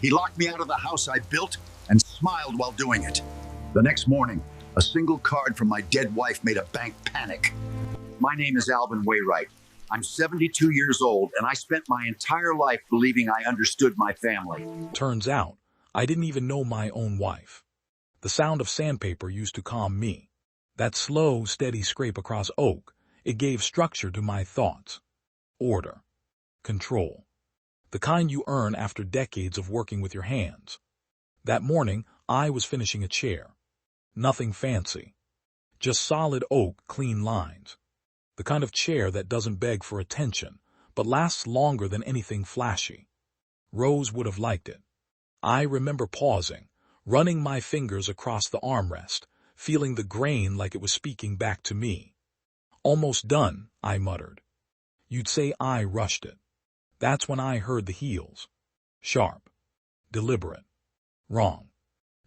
He locked me out of the house I built and smiled while doing it. The next morning, a single card from my dead wife made a bank panic. My name is Alvin Wainwright. I'm 72 years old, and I spent my entire life believing I understood my family. Turns out, I didn't even know my own wife. The sound of sandpaper used to calm me. That slow, steady scrape across oak, it gave structure to my thoughts. Order. Control. The kind you earn after decades of working with your hands. That morning, I was finishing a chair. Nothing fancy. Just solid oak, clean lines. The kind of chair that doesn't beg for attention, but lasts longer than anything flashy. Rose would have liked it. I remember pausing, running my fingers across the armrest, feeling the grain like it was speaking back to me. Almost done, I muttered. You'd say I rushed it. That's when I heard the heels. Sharp. Deliberate. Wrong.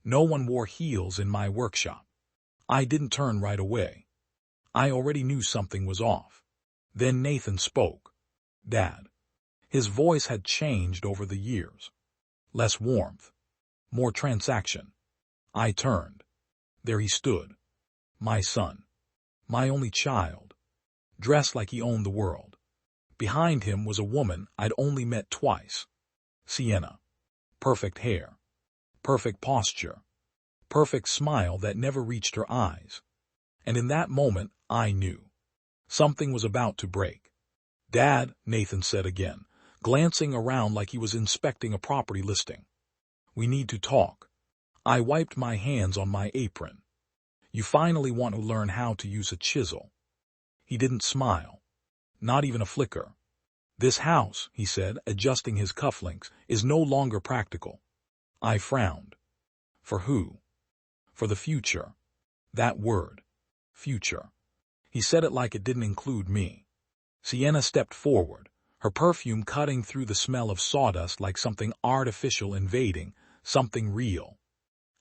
No one wore heels in my workshop. I didn't turn right away. I already knew something was off. Then Nathan spoke. Dad. His voice had changed over the years. Less warmth. More transaction. I turned. There he stood. My son. My only child. Dressed like he owned the world. Behind him was a woman I'd only met twice. Sienna. Perfect hair. Perfect posture. Perfect smile that never reached her eyes. And in that moment, I knew. Something was about to break. Dad, Nathan said again, glancing around like he was inspecting a property listing. We need to talk. I wiped my hands on my apron. You finally want to learn how to use a chisel. He didn't smile. Not even a flicker. This house, he said, adjusting his cufflinks, is no longer practical. I frowned. For who? For the future. That word. Future. He said it like it didn't include me. Sienna stepped forward, her perfume cutting through the smell of sawdust like something artificial invading, something real.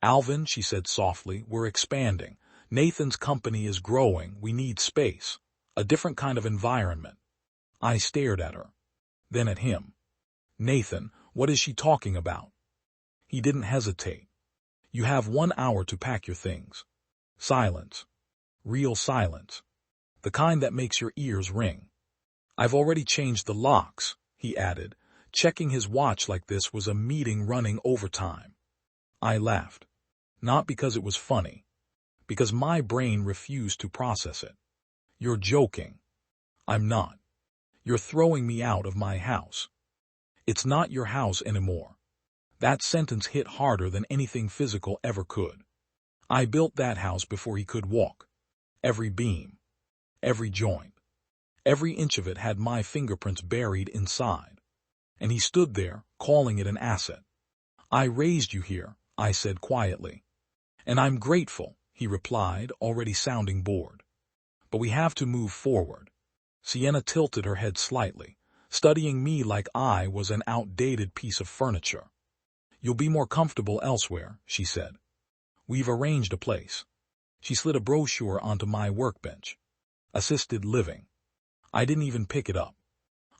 Alvin, she said softly, we're expanding. Nathan's company is growing. We need space. A different kind of environment. I stared at her. Then at him. Nathan, what is she talking about? He didn't hesitate. You have 1 hour to pack your things. Silence. Real silence. The kind that makes your ears ring. I've already changed the locks, he added, checking his watch like this was a meeting running overtime. I laughed. Not because it was funny. Because my brain refused to process it. You're joking. I'm not. You're throwing me out of my house. It's not your house anymore. That sentence hit harder than anything physical ever could. I built that house before he could walk. Every beam. Every joint. Every inch of it had my fingerprints buried inside. And he stood there, calling it an asset. I raised you here, I said quietly. And I'm grateful, he replied, already sounding bored. But we have to move forward. Sienna tilted her head slightly, studying me like I was an outdated piece of furniture. You'll be more comfortable elsewhere, she said. We've arranged a place. She slid a brochure onto my workbench. Assisted living. I didn't even pick it up.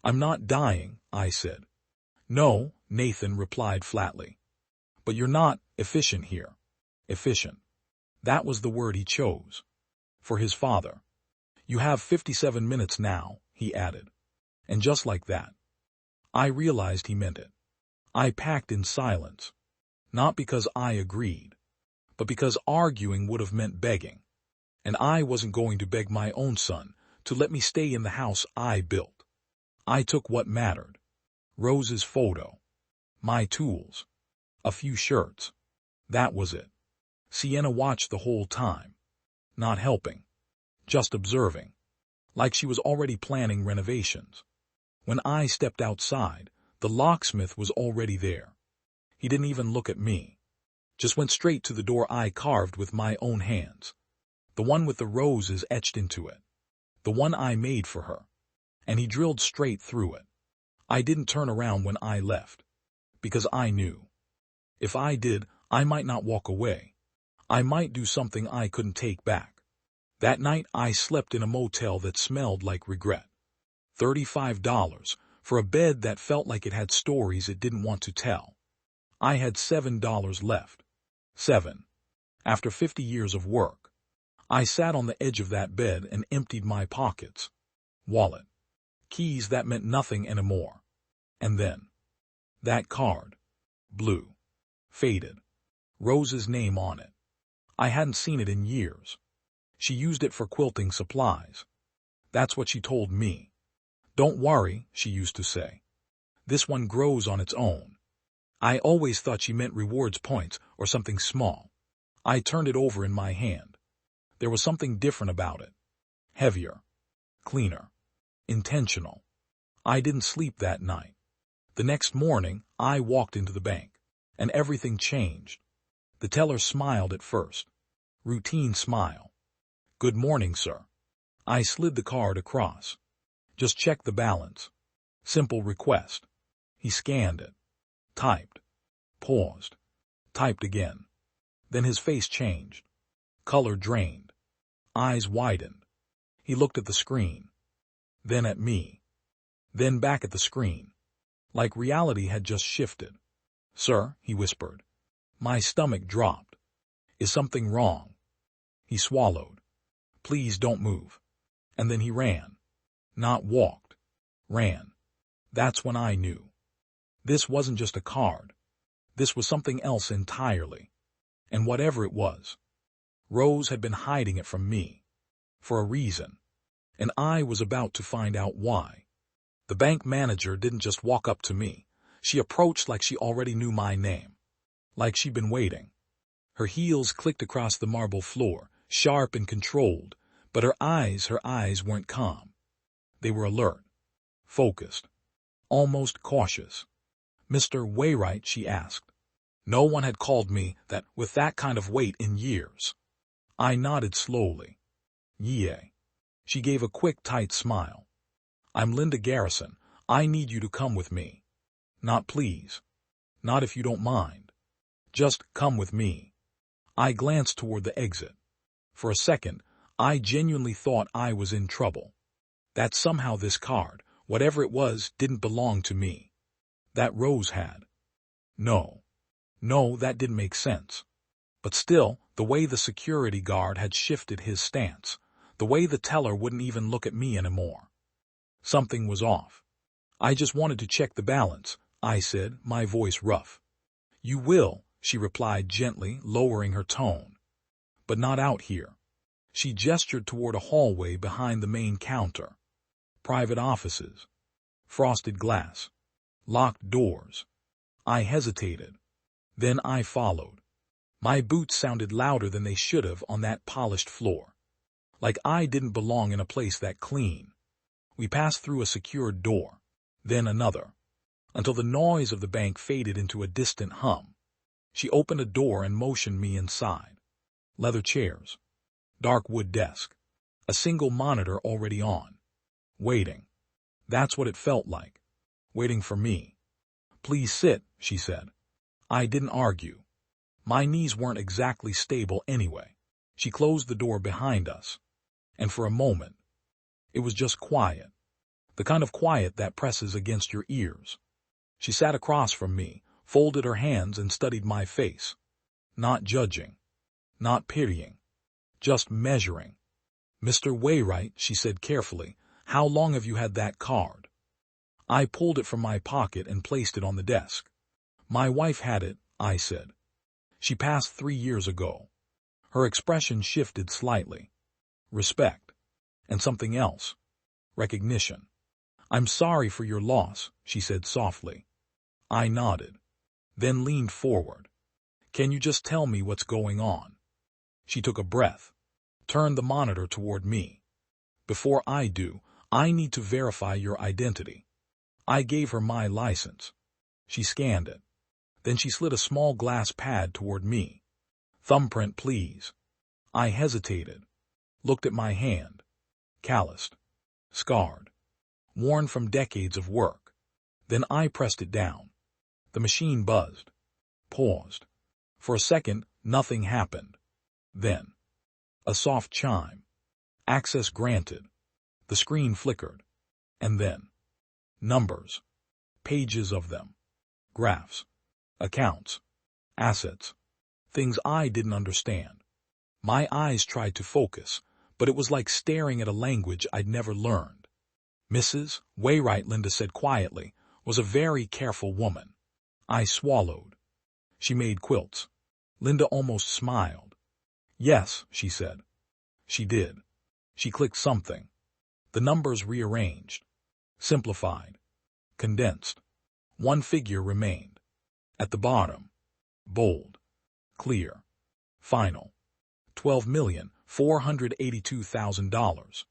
I'm not dying, I said. No, Nathan replied flatly. But you're not efficient here. Efficient. That was the word he chose. For his father. You have 57 minutes now, he added. And just like that. I realized he meant it. I packed in silence. Not because I agreed, but because arguing would have meant begging. And I wasn't going to beg my own son to let me stay in the house I built. I took what mattered. Rose's photo. My tools. A few shirts. That was it. Sienna watched the whole time. Not helping. Just observing. Like she was already planning renovations. When I stepped outside, the locksmith was already there. He didn't even look at me. Just went straight to the door I carved with my own hands. The one with the roses etched into it. The one I made for her. And he drilled straight through it. I didn't turn around when I left. Because I knew. If I did, I might not walk away. I might do something I couldn't take back. That night I slept in a motel that smelled like regret. $35 for a bed that felt like it had stories it didn't want to tell. I had $7 left. 7. After 50 years of work, I sat on the edge of that bed and emptied my pockets. Wallet. Keys that meant nothing anymore. And then, that card. Blue. Faded. Rose's name on it. I hadn't seen it in years. She used it for quilting supplies. That's what she told me. Don't worry, she used to say. This one grows on its own. I always thought she meant rewards points or something small. I turned it over in my hand. There was something different about it. Heavier. Cleaner. Intentional. I didn't sleep that night. The next morning, I walked into the bank, and everything changed. The teller smiled at first. Routine smile. Good morning, sir. I slid the card across. Just check the balance. Simple request. He scanned it. Typed. Paused. Typed again. Then his face changed. Color drained. Eyes widened. He looked at the screen. Then at me. Then back at the screen. Like reality had just shifted. Sir, he whispered. My stomach dropped. Is something wrong? He swallowed. Please don't move. And then he ran. Not walked. Ran. That's when I knew. This wasn't just a card. This was something else entirely. And whatever it was, Rose had been hiding it from me. For a reason. And I was about to find out why. The bank manager didn't just walk up to me. She approached like she already knew my name. Like she'd been waiting. Her heels clicked across the marble floor, sharp and controlled, but her eyes weren't calm. They were alert, focused, almost cautious. Mr. Wainwright, she asked. No one had called me that with that kind of weight in years. I nodded slowly. Yeah. She gave a quick, tight smile. I'm Linda Garrison. I need you to come with me. Not please. Not if you don't mind. Just come with me. I glanced toward the exit. For a second, I genuinely thought I was in trouble. That somehow this card, whatever it was, didn't belong to me. That Rose had. No, that didn't make sense. But still, the way the security guard had shifted his stance, the way the teller wouldn't even look at me anymore. Something was off. I just wanted to check the balance, I said, my voice rough. You will, she replied gently, lowering her tone. But not out here. She gestured toward a hallway behind the main counter. Private offices. Frosted glass. Locked doors. I hesitated. Then I followed. My boots sounded louder than they should have on that polished floor. Like I didn't belong in a place that clean. We passed through a secured door, then another, until the noise of the bank faded into a distant hum. She opened a door and motioned me inside. Leather chairs. Dark wood desk. A single monitor already on. Waiting. That's what it felt like. Waiting for me. Please sit, she said. I didn't argue. My knees weren't exactly stable anyway. She closed the door behind us. And for a moment, it was just quiet. The kind of quiet that presses against your ears. She sat across from me, folded her hands and studied my face. Not judging. Not pitying. Just measuring. Mr. Wainwright, she said carefully, how long have you had that card? I pulled it from my pocket and placed it on the desk. My wife had it, I said. She passed 3 years ago. Her expression shifted slightly. Respect. And something else. Recognition. I'm sorry for your loss, she said softly. I nodded. Then leaned forward. Can you just tell me what's going on? She took a breath. Turned the monitor toward me. Before I do, I need to verify your identity. I gave her my license. She scanned it. Then she slid a small glass pad toward me. Thumbprint, please. I hesitated. Looked at my hand. Calloused. Scarred. Worn from decades of work. Then I pressed it down. The machine buzzed. Paused. For a second, nothing happened. Then, a soft chime. Access granted. The screen flickered. And then, numbers. Pages of them. Graphs. accounts, assets, things I didn't understand. My eyes tried to focus, but it was like staring at a language I'd never learned. Mrs. Wainwright, Linda said quietly, was a very careful woman. I swallowed. She made quilts. Linda almost smiled. Yes, she said. She did. She clicked something. The numbers rearranged, simplified, condensed. One figure remained. At the bottom, bold, clear, final, $12,482,000.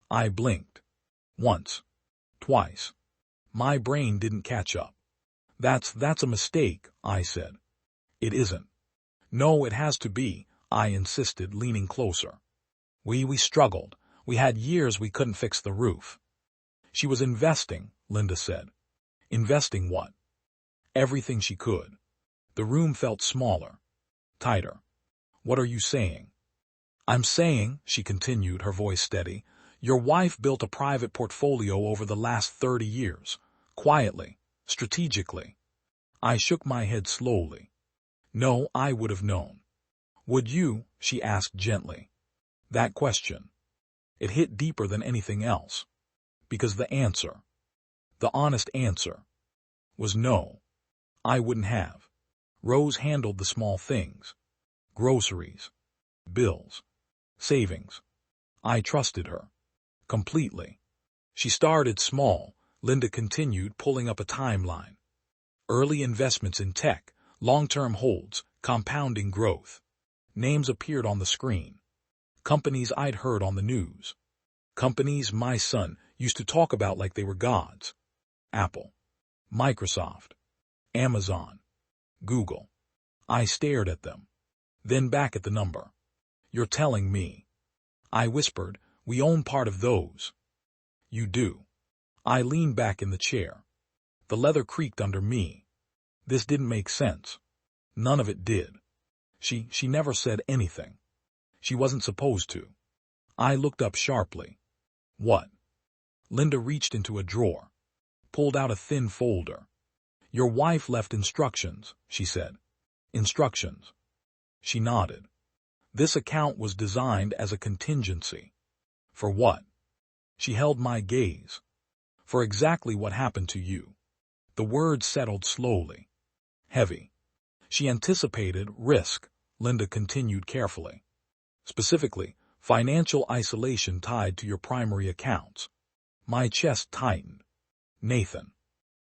I blinked. Once. Twice. My brain didn't catch up. That's a mistake, I said. It isn't. No, it has to be, I insisted, leaning closer. We struggled. We had years we couldn't fix the roof. She was investing, Linda said. Investing what? Everything she could. The room felt smaller, tighter. What are you saying? I'm saying, she continued, her voice steady, your wife built a private portfolio over the last 30 years, quietly, strategically. I shook my head slowly. No, I would have known. Would you? She asked gently. That question. It hit deeper than anything else. Because the answer, the honest answer, was no. I wouldn't have. Rose handled the small things. Groceries, bills, savings. I trusted her. Completely. She started small, Linda continued, pulling up a timeline. Early investments in tech, long-term holds, compounding growth. Names appeared on the screen. Companies I'd heard on the news. Companies my son used to talk about like they were gods. Apple, Microsoft, Amazon, Google. I stared at them. Then back at the number. You're telling me. I whispered, we own part of those. You do. I leaned back in the chair. The leather creaked under me. This didn't make sense. None of it did. She never said anything. She wasn't supposed to. I looked up sharply. What? Linda reached into a drawer, pulled out a thin folder. Your wife left instructions, she said. Instructions. She nodded. This account was designed as a contingency. For what? She held my gaze. For exactly what happened to you. The words settled slowly. Heavy. She anticipated risk, Linda continued carefully. Specifically, financial isolation tied to your primary accounts. My chest tightened. Nathan.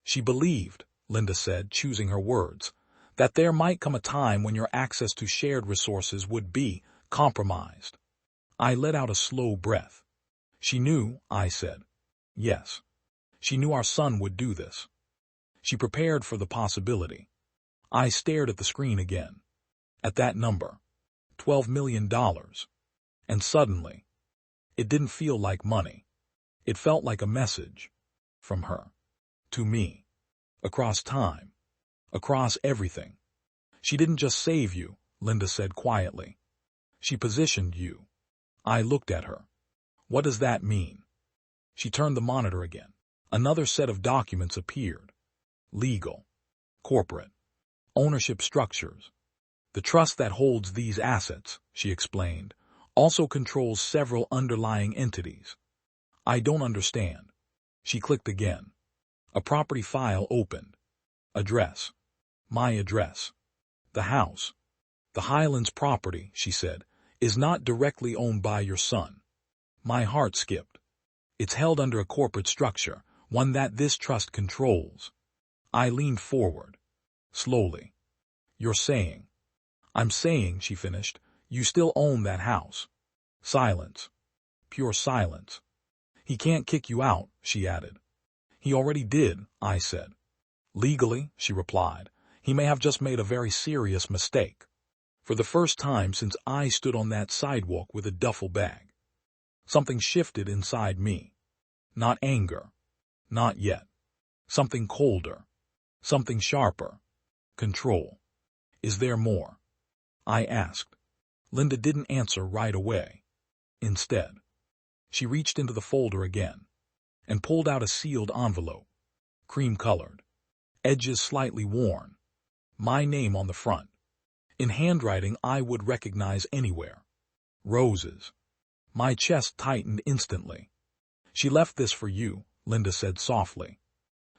She believed, Linda said, choosing her words, that there might come a time when your access to shared resources would be compromised. I let out a slow breath. She knew, I said. Yes. She knew our son would do this. She prepared for the possibility. I stared at the screen again. At that number. $12 million. And suddenly, it didn't feel like money. It felt like a message. From her. To me. Across time. Across everything. She didn't just save you, Linda said quietly. She positioned you. I looked at her. What does that mean? She turned the monitor again. Another set of documents appeared. Legal. Corporate. Ownership structures. The trust that holds these assets, she explained, also controls several underlying entities. I don't understand. She clicked again. A property file opened. Address. My address. The house. The Highlands property, she said, is not directly owned by your son. My heart skipped. It's held under a corporate structure, one that this trust controls. I leaned forward. Slowly. You're saying. I'm saying, she finished, you still own that house. Silence. Pure silence. He can't kick you out, she added. He already did, I said. Legally, she replied, he may have just made a very serious mistake. For the first time since I stood on that sidewalk with a duffel bag. Something shifted inside me. Not anger. Not yet. Something colder. Something sharper. Control. Is there more? I asked. Linda didn't answer right away. Instead, she reached into the folder again and pulled out a sealed envelope, cream-colored, edges slightly worn. My name on the front. In handwriting I would recognize anywhere. Roses. My chest tightened instantly. She left this for you, Linda said softly.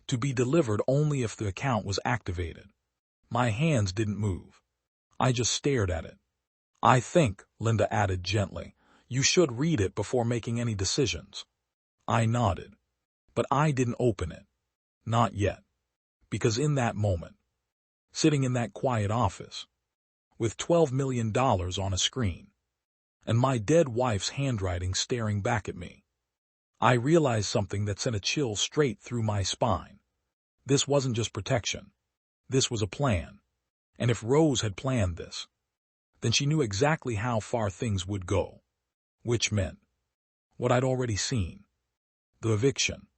To be delivered only if the account was activated. My hands didn't move. I just stared at it. I think, Linda added gently, you should read it before making any decisions. I nodded. But I didn't open it. Not yet. Because in that moment, sitting in that quiet office, with $12 million on a screen, and my dead wife's handwriting staring back at me, I realized something that sent a chill straight through my spine. This wasn't just protection. This was a plan. And if Rose had planned this, then she knew exactly how far things would go. Which meant what I'd already seen. The eviction.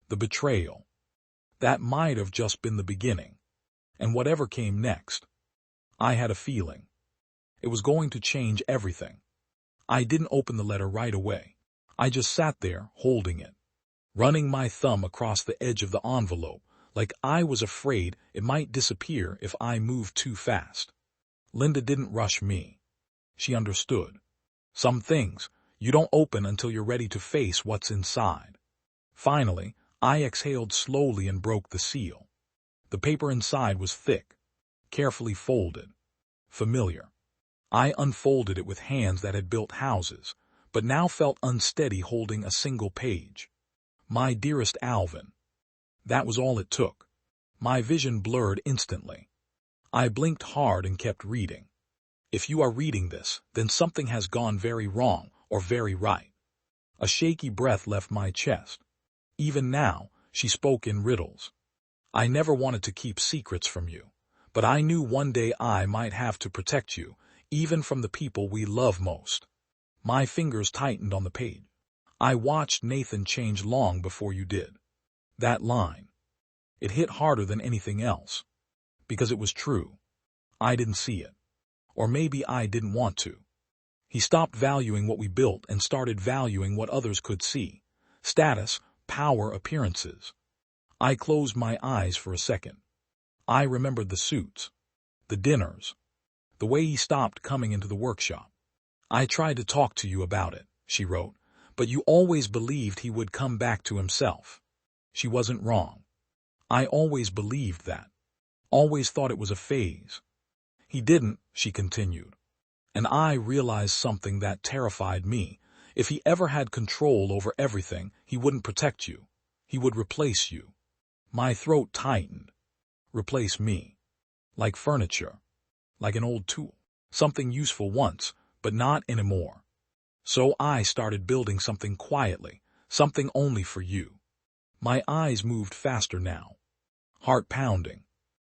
The betrayal. That might have just been the beginning. And whatever came next, I had a feeling. It was going to change everything. I didn't open the letter right away. I just sat there, holding it, running my thumb across the edge of the envelope, like I was afraid it might disappear if I moved too fast. Linda didn't rush me. She understood. Some things you don't open until you're ready to face what's inside. Finally, I exhaled slowly and broke the seal. The paper inside was thick, carefully folded, familiar. I unfolded it with hands that had built houses, but now felt unsteady holding a single page. My dearest Alvin. That was all it took. My vision blurred instantly. I blinked hard and kept reading. If you are reading this, then something has gone very wrong or very right. A shaky breath left my chest. Even now, she spoke in riddles. I never wanted to keep secrets from you, but I knew one day I might have to protect you, even from the people we love most. My fingers tightened on the page. I watched Nathan change long before you did. That line. It hit harder than anything else. Because it was true. I didn't see it. Or maybe I didn't want to. He stopped valuing what we built and started valuing what others could see. Status, power, appearances. I closed my eyes for a second. I remembered the suits, the dinners, the way he stopped coming into the workshop. I tried to talk to you about it, she wrote, but you always believed he would come back to himself. She wasn't wrong. I always believed that. Always thought it was a phase. He didn't, she continued. And I realized something that terrified me. If he ever had control over everything, he wouldn't protect you. He would replace you. My throat tightened. Replace me. Like furniture. Like an old tool. Something useful once, but not anymore. So I started building something quietly, something only for you. My eyes moved faster now. Heart pounding.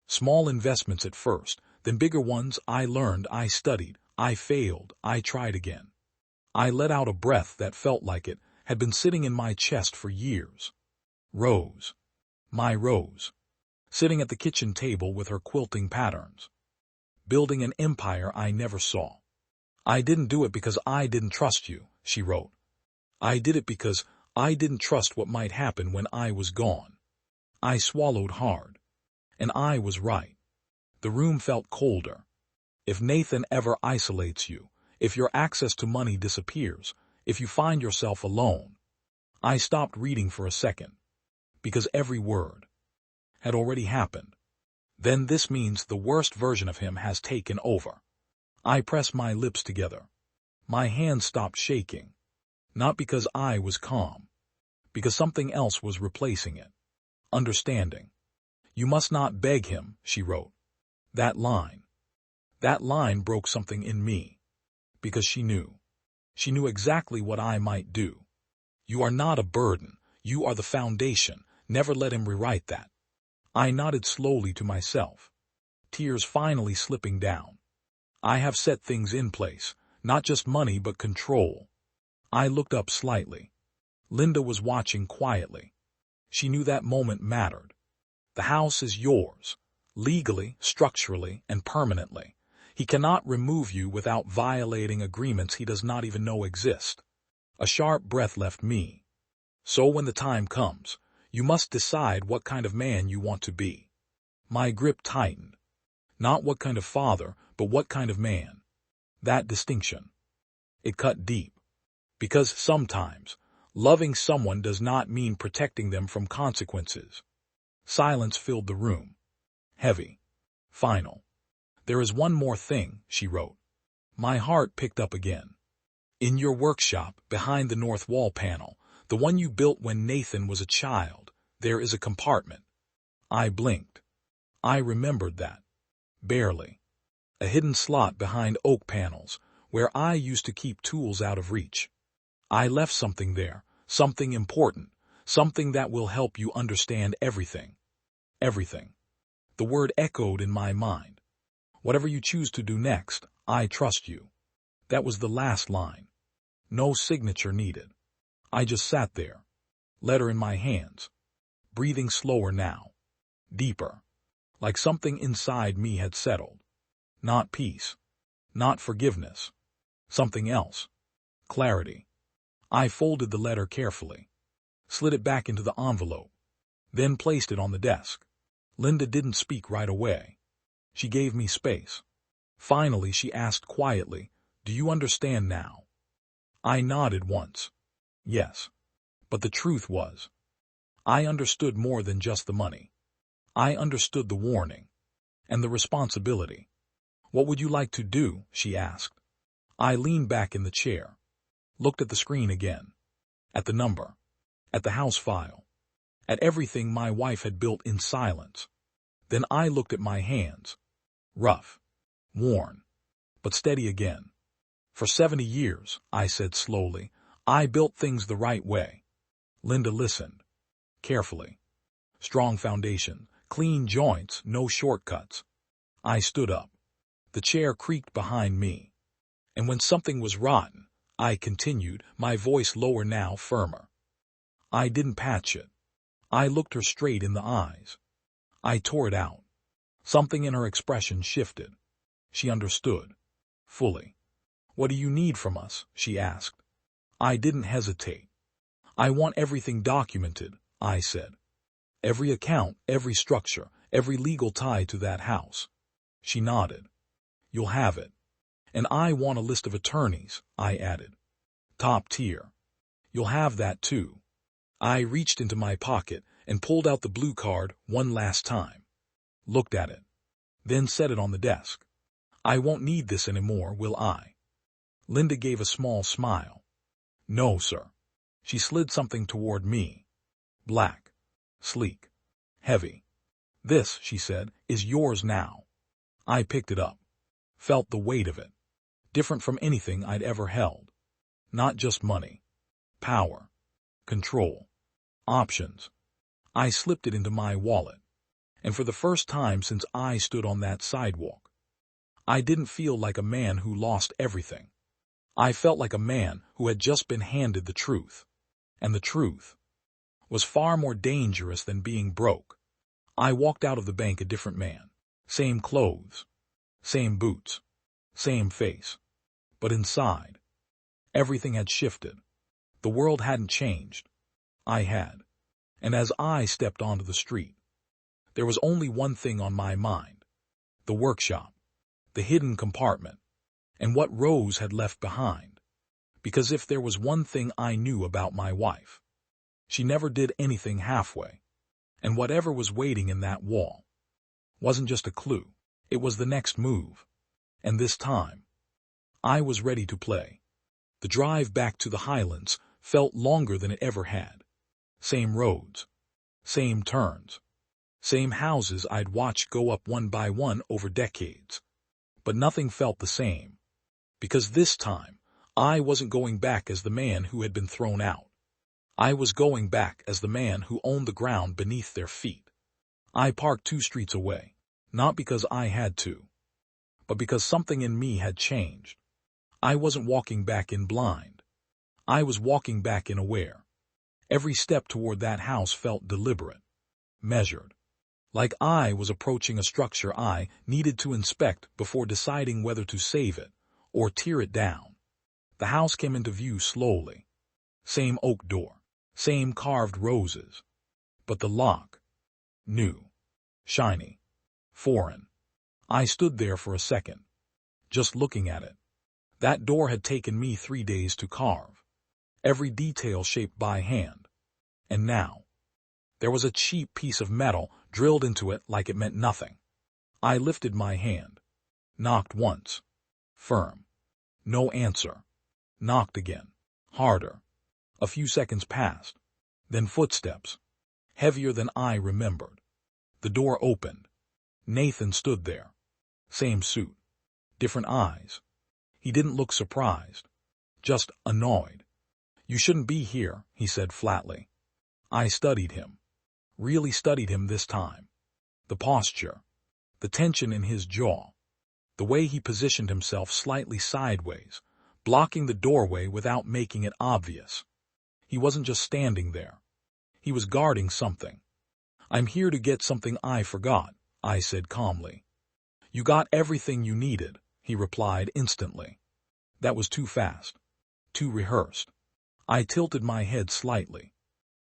Small investments at first, then bigger ones. I learned, I studied, I failed, I tried again. I let out a breath that felt like it had been sitting in my chest for years. Rose. My Rose. Sitting at the kitchen table with her quilting patterns. Building an empire I never saw. I didn't do it because I didn't trust you, she wrote. I did it because I didn't trust what might happen when I was gone. I swallowed hard. And I was right. The room felt colder. If Nathan ever isolates you, if your access to money disappears, if you find yourself alone. I stopped reading for a second. Because every word had already happened. Then this means the worst version of him has taken over. I pressed my lips together. My hands stopped shaking. Not because I was calm. Because something else was replacing it. Understanding. You must not beg him, she wrote. That line broke something in me. Because she knew. She knew exactly what I might do. You are not a burden. You are the foundation. Never let him rewrite that. I nodded slowly to myself. Tears finally slipping down. I have set things in place. Not just money but control. I looked up slightly. Linda was watching quietly. She knew that moment mattered. The house is yours. Legally, structurally, and permanently. He cannot remove you without violating agreements he does not even know exist. A sharp breath left me. So when the time comes, you must decide what kind of man you want to be. My grip tightened. Not what kind of father, but what kind of man. That distinction. It cut deep. Because sometimes, loving someone does not mean protecting them from consequences. Silence filled the room. Heavy. Final. There is one more thing, she wrote. My heart picked up again. In your workshop, behind the north wall panel, the one you built when Nathan was a child, there is a compartment. I blinked. I remembered that. Barely. A hidden slot behind oak panels, where I used to keep tools out of reach. I left something there, something important, something that will help you understand everything. Everything. The word echoed in my mind. Whatever you choose to do next, I trust you. That was the last line. No signature needed. I just sat there, letter in my hands, breathing slower now, deeper, like something inside me had settled. Not peace, not forgiveness, something else. Clarity. I folded the letter carefully, slid it back into the envelope, then placed it on the desk. Linda didn't speak right away. She gave me space. Finally, she asked quietly, "Do you understand now?" I nodded once. Yes. But the truth was, I understood more than just the money. I understood the warning and the responsibility. What would you like to do? She asked. I leaned back in the chair, looked at the screen again, at the number, at the house file, at everything my wife had built in silence. Then I looked at my hands, rough, worn, but steady again. For 70 years, I said slowly, I built things the right way. Linda listened, carefully. Strong foundation, clean joints, no shortcuts. I stood up. The chair creaked behind me. And when something was rotten, I continued, my voice lower now, firmer. I didn't patch it. I looked her straight in the eyes. I tore it out. Something in her expression shifted. She understood. Fully. What do you need from us? She asked. I didn't hesitate. I want everything documented, I said. Every account, every structure, every legal tie to that house. She nodded. You'll have it. And I want a list of attorneys, I added. Top tier. You'll have that too. I reached into my pocket and pulled out the blue card one last time. Looked at it. Then set it on the desk. I won't need this anymore, will I? Linda gave a small smile. No, sir. She slid something toward me. Black. Sleek. Heavy. This, she said, is yours now. I picked it up. Felt the weight of it. Different from anything I'd ever held. Not just money. Power. Control. Options. I slipped it into my wallet. And for the first time since I stood on that sidewalk, I didn't feel like a man who lost everything. I felt like a man who had just been handed the truth. And the truth was far more dangerous than being broke. I walked out of the bank a different man. Same clothes. Same boots. Same face. But inside, everything had shifted. The world hadn't changed. I had. And as I stepped onto the street, there was only one thing on my mind. The workshop. The hidden compartment. And what Rose had left behind. Because if there was one thing I knew about my wife, she never did anything halfway. And whatever was waiting in that wall wasn't just a clue. It was the next move. And this time, I was ready to play. The drive back to the Highlands felt longer than it ever had. Same roads. Same turns. Same houses I'd watched go up one by one over decades. But nothing felt the same. Because this time, I wasn't going back as the man who had been thrown out. I was going back as the man who owned the ground beneath their feet. I parked 2 streets away, not because I had to, but because something in me had changed. I wasn't walking back in blind. I was walking back in aware. Every step toward that house felt deliberate, measured, like I was approaching a structure I needed to inspect before deciding whether to save it or tear it down. The house came into view slowly. Same oak door, same carved roses. But the lock, new, shiny, foreign. I stood there for a second, just looking at it. That door had taken me 3 days to carve, every detail shaped by hand. And now, there was a cheap piece of metal drilled into it like it meant nothing. I lifted my hand, knocked once, firm. No answer. Knocked again, harder. A few seconds passed, then footsteps, heavier than I remembered. The door opened. Nathan stood there. Same suit, different eyes. He didn't look surprised, just annoyed. "You shouldn't be here," he said flatly. I studied him, really studied him this time. The posture, the tension in his jaw, the way he positioned himself slightly sideways, blocking the doorway without making it obvious. He wasn't just standing there. He was guarding something. "I'm here to get something I forgot," I said calmly. "You got everything you needed," he replied instantly. That was too fast, too rehearsed. I tilted my head slightly.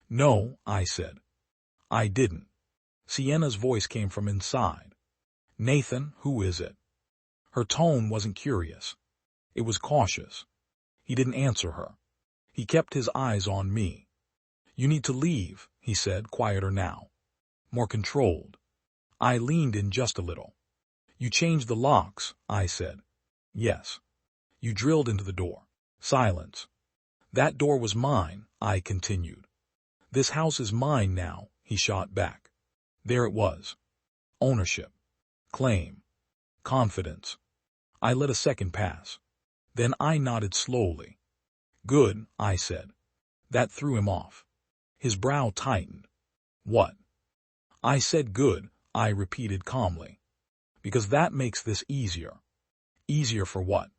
"No," I said. "I didn't." Sienna's voice came from inside. "Nathan, who is it?" Her tone wasn't curious. It was cautious. He didn't answer her. He kept his eyes on me. "You need to leave," he said, quieter now, more controlled. I leaned in just a little. "You changed the locks," I said. "Yes." "You drilled into the door." Silence. "That door was mine," I continued. "This house is mine now," he shot back. There it was. Ownership. Claim. Confidence. I let a second pass. Then I nodded slowly. "Good," I said. That threw him off. His brow tightened. "What?" I said good, I repeated calmly. "Because that makes this easier." "Easier for what?"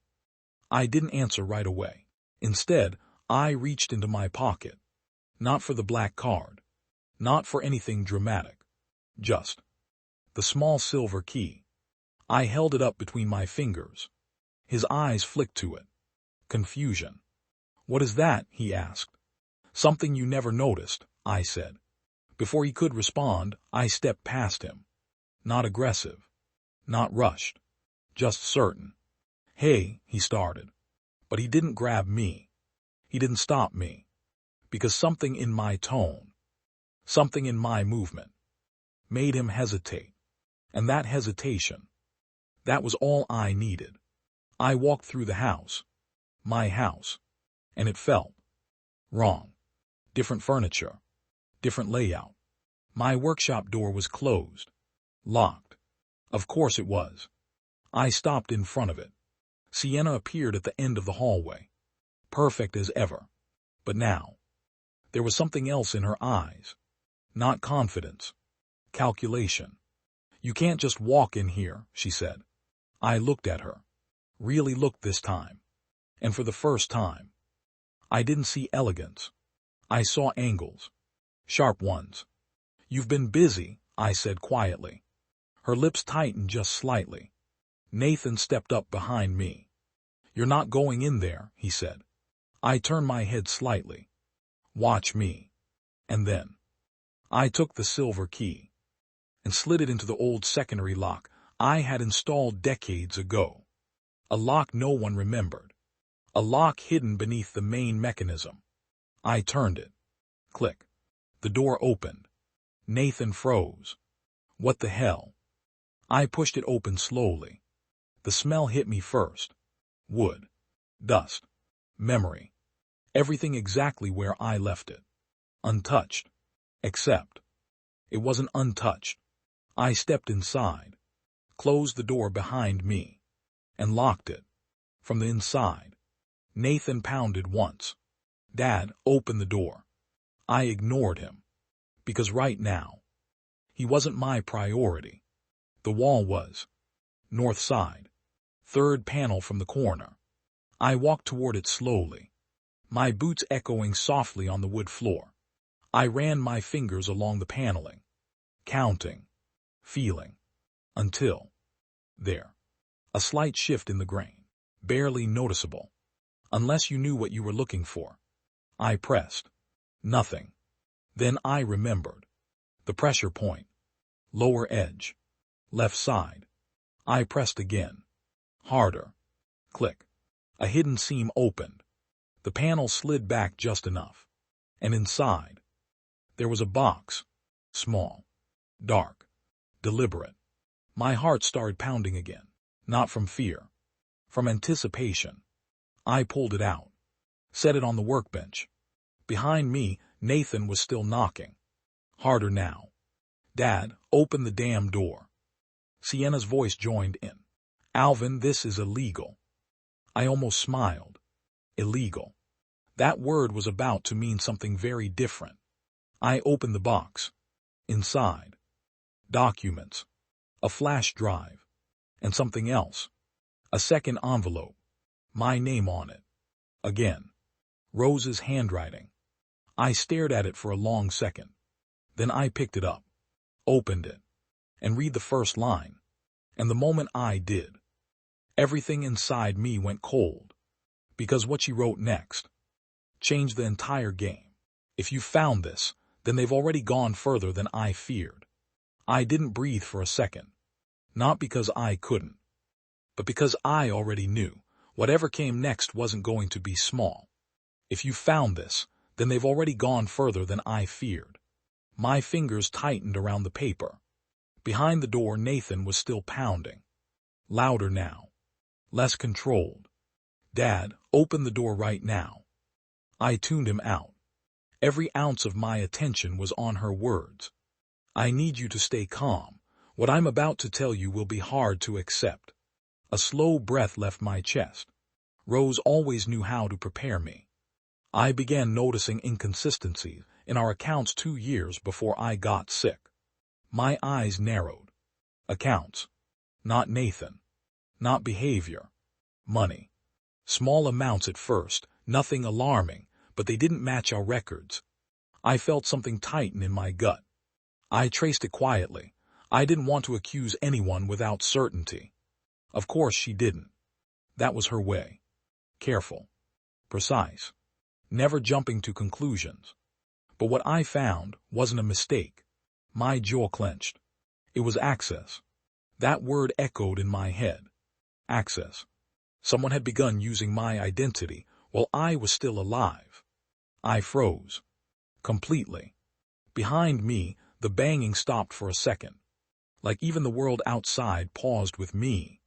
I didn't answer right away. Instead, I reached into my pocket. Not for the black card. Not for anything dramatic. Just the small silver key. I held it up between my fingers. His eyes flicked to it. Confusion. "What is that?" he asked. "Something you never noticed," I said. Before he could respond, I stepped past him. Not aggressive. Not rushed. Just certain. "Hey," he started. But he didn't grab me. He didn't stop me. Because something in my tone, something in my movement, made him hesitate. And that hesitation, that was all I needed. I walked through the house. My house. And it felt wrong. Different furniture. Different layout. My workshop door was closed. Locked. Of course it was. I stopped in front of it. Sienna appeared at the end of the hallway. Perfect as ever. But now, there was something else in her eyes. Not confidence. Calculation. "You can't just walk in here," she said. I looked at her. Really looked this time. And for the first time, I didn't see elegance. I saw angles. Sharp ones. "You've been busy," I said quietly. Her lips tightened just slightly. Nathan stepped up behind me. "You're not going in there," he said. I turned my head slightly. "Watch me." And then, I took the silver key and slid it into the old secondary lock I had installed decades ago. A lock no one remembered. A lock hidden beneath the main mechanism. I turned it. Click. The door opened. Nathan froze. "What the hell?" I pushed it open slowly. The smell hit me first. Wood. Dust. Memory. Everything exactly where I left it. Untouched. Except, it wasn't untouched. I stepped inside, closed the door behind me, and locked it. From the inside, Nathan pounded once. "Dad, open the door." I ignored him. Because right now, he wasn't my priority. The wall was. North side. Third panel from the corner. I walked toward it slowly, my boots echoing softly on the wood floor. I ran my fingers along the paneling, counting, feeling, until, there, a slight shift in the grain, barely noticeable, unless you knew what you were looking for. I pressed. Nothing. Then I remembered. The pressure point. Lower edge. Left side. I pressed again. Harder. Click. A hidden seam opened. The panel slid back just enough. And inside, there was a box. Small. Dark. Deliberate. My heart started pounding again. Not from fear. From anticipation. I pulled it out. Set it on the workbench. Behind me, Nathan was still knocking. Harder now. Dad, open the damn door. Sienna's voice joined in. Alvin, this is illegal. I almost smiled. Illegal. That word was about to mean something very different. I opened the box. Inside. Documents. A flash drive. And something else. A second envelope. My name on it. Again. Rose's handwriting. I stared at it for a long second. Then I picked it up. Opened it. And read the first line. And the moment I did, everything inside me went cold. Because what she wrote next changed the entire game. If you found this, then they've already gone further than I feared. I didn't breathe for a second. Not because I couldn't, but because I already knew whatever came next wasn't going to be small. If you found this, then they've already gone further than I feared. My fingers tightened around the paper. Behind the door, Nathan was still pounding. Louder now. Less controlled. Dad, open the door right now. I tuned him out. Every ounce of my attention was on her words. I need you to stay calm. What I'm about to tell you will be hard to accept. A slow breath left my chest. Rose always knew how to prepare me. I began noticing inconsistencies in our accounts 2 years before I got sick. My eyes narrowed. Accounts. Not Nathan. Not behavior. Money. Small amounts at first, nothing alarming, but they didn't match our records. I felt something tighten in my gut. I traced it quietly. I didn't want to accuse anyone without certainty. Of course she didn't. That was her way. Careful. Precise. Never jumping to conclusions. But what I found wasn't a mistake. My jaw clenched. It was access. That word echoed in my head. Access. Someone had begun using my identity while I was still alive. I froze. Completely. Behind me, the banging stopped for a second. Like even the world outside paused with me.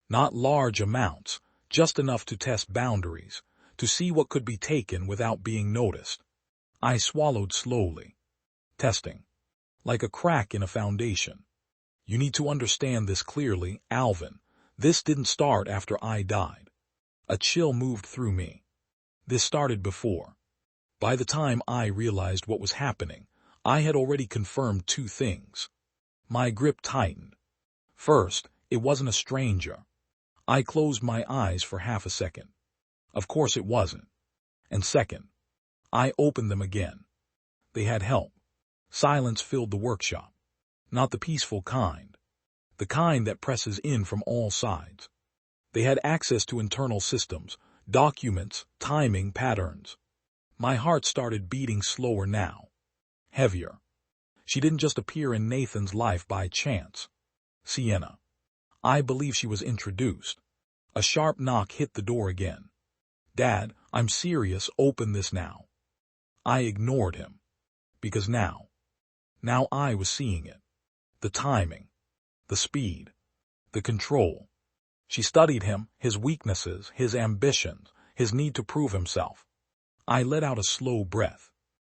Not large amounts, just enough to test boundaries, to see what could be taken without being noticed. I swallowed slowly. Testing. Like a crack in a foundation. You need to understand this clearly, Alvin. This didn't start after I died. A chill moved through me. This started before. By the time I realized what was happening, I had already confirmed 2 things. My grip tightened. First, it wasn't a stranger. I closed my eyes for half a second. Of course it wasn't. And second, I opened them again. They had help. Silence filled the workshop. Not the peaceful kind. The kind that presses in from all sides. They had access to internal systems, documents, timing patterns. My heart started beating slower now. Heavier. She didn't just appear in Nathan's life by chance. Sienna. I believe she was introduced. A sharp knock hit the door again. Dad, I'm serious, open this now. I ignored him. Because now I was seeing it. The timing. The speed. The control. She studied him, his weaknesses, his ambitions, his need to prove himself. I let out a slow breath.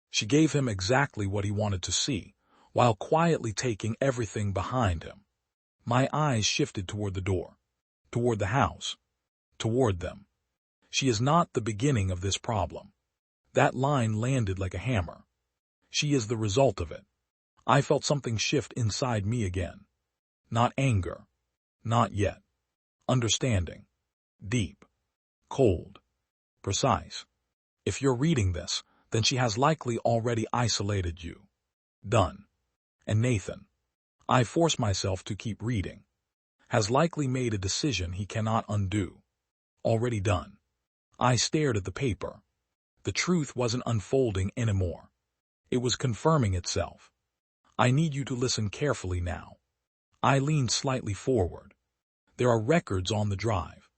She gave him exactly what he wanted to see, while quietly taking everything behind him. My eyes shifted toward the door, toward the house, toward them. She is not the beginning of this problem. That line landed like a hammer. She is the result of it. I felt something shift inside me again. Not anger. Not yet. Understanding. Deep. Cold. Precise. If you're reading this, then she has likely already isolated you. Done. And Nathan, I force myself to keep reading, has likely made a decision he cannot undo. Already done. I stared at the paper. The truth wasn't unfolding anymore. It was confirming itself. I need you to listen carefully now. I leaned slightly forward. There are records on the drive.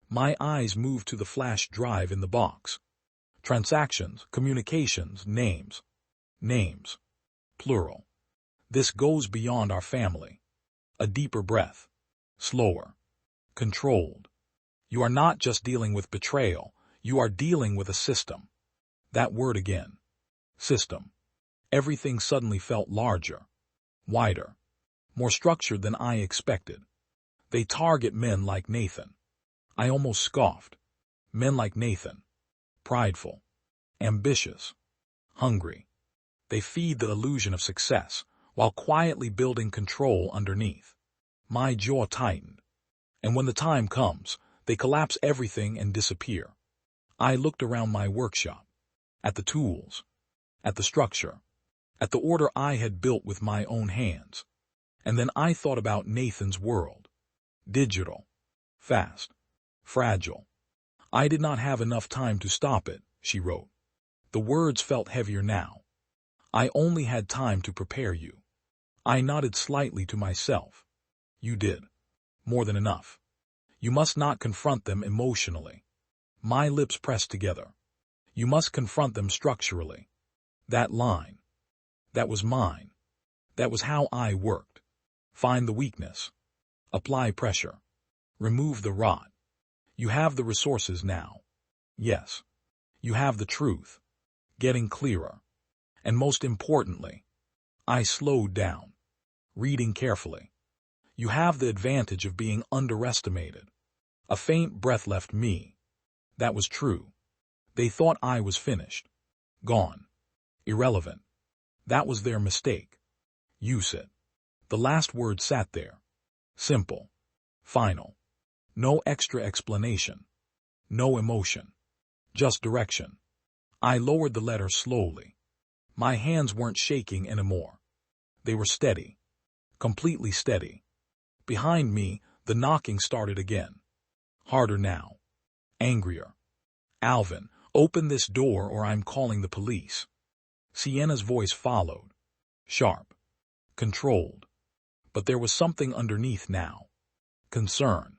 My eyes moved to the flash drive in the box. Transactions, communications, names. Names. Plural. This goes beyond our family. A deeper breath. Slower. Controlled. You are not just dealing with betrayal, you are dealing with a system. That word again. System. Everything suddenly felt larger, wider, more structured than I expected. They target men like Nathan. I almost scoffed. Men like Nathan. Prideful. Ambitious. Hungry. They feed the illusion of success, while quietly building control underneath. My jaw tightened. And when the time comes, they collapse everything and disappear. I looked around my workshop, at the tools, at the structure, at the order I had built with my own hands. And then I thought about Nathan's world. Digital. Fast. Fragile. I did not have enough time to stop it, she wrote. The words felt heavier now. I only had time to prepare you. I nodded slightly to myself. You did. More than enough. You must not confront them emotionally. My lips pressed together. You must confront them structurally. That line. That was mine. That was how I worked. Find the weakness. Apply pressure. Remove the rot. You have the resources now. Yes. You have the truth. Getting clearer. And most importantly, I slowed down. Reading carefully. You have the advantage of being underestimated. A faint breath left me. That was true. They thought I was finished. Gone. Irrelevant. That was their mistake. Use it. The last word sat there. Simple. Final. No extra explanation. No emotion. Just direction. I lowered the letter slowly. My hands weren't shaking anymore. They were steady. Completely steady. Behind me, the knocking started again. Harder now. Angrier. Alvin, open this door or I'm calling the police. Sienna's voice followed. Sharp. Controlled. But there was something underneath now. Concern.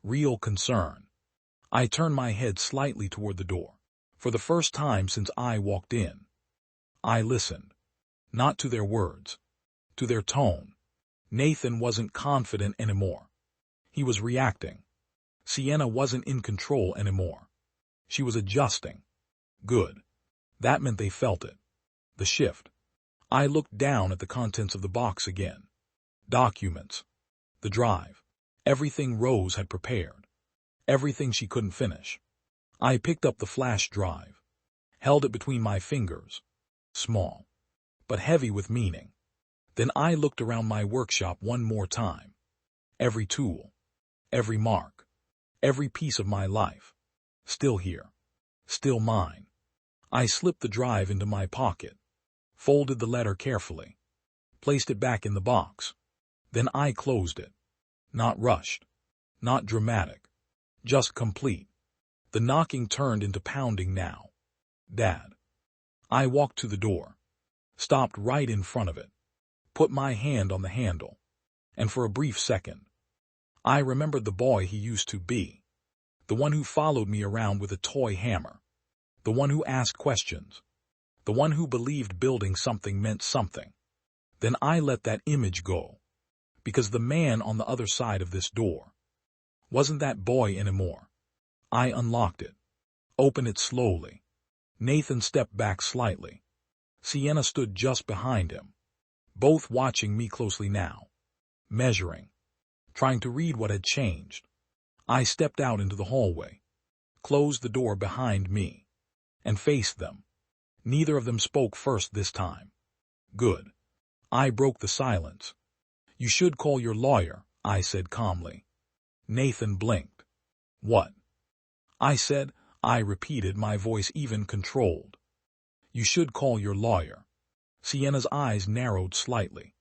Real concern. I turned my head slightly toward the door. For the first time since I walked in. I listened. Not to their words. To their tone. Nathan wasn't confident anymore. He was reacting. Sienna wasn't in control anymore. She was adjusting. Good. That meant they felt it. The shift. I looked down at the contents of the box again. Documents. The drive. Everything Rose had prepared. Everything she couldn't finish. I picked up the flash drive. Held it between my fingers. Small. But heavy with meaning. Then I looked around my workshop one more time. Every tool. Every mark. Every piece of my life. Still here. Still mine. I slipped the drive into my pocket. Folded the letter carefully. Placed it back in the box. Then I closed it. Not rushed. Not dramatic. Just complete. The knocking turned into pounding now. Dad. I walked to the door. Stopped right in front of it. Put my hand on the handle. And for a brief second, I remembered the boy he used to be. The one who followed me around with a toy hammer. The one who asked questions. The one who believed building something meant something. Then I let that image go. Because the man on the other side of this door wasn't that boy anymore. I unlocked it. Opened it slowly. Nathan stepped back slightly. Sienna stood just behind him. Both watching me closely now. Measuring. Trying to read what had changed. I stepped out into the hallway. Closed the door behind me. And faced them. Neither of them spoke first this time. Good. I broke the silence. You should call your lawyer, I said calmly. Nathan blinked. What? I said, I repeated, my voice even controlled. You should call your lawyer. Sienna's eyes narrowed slightly.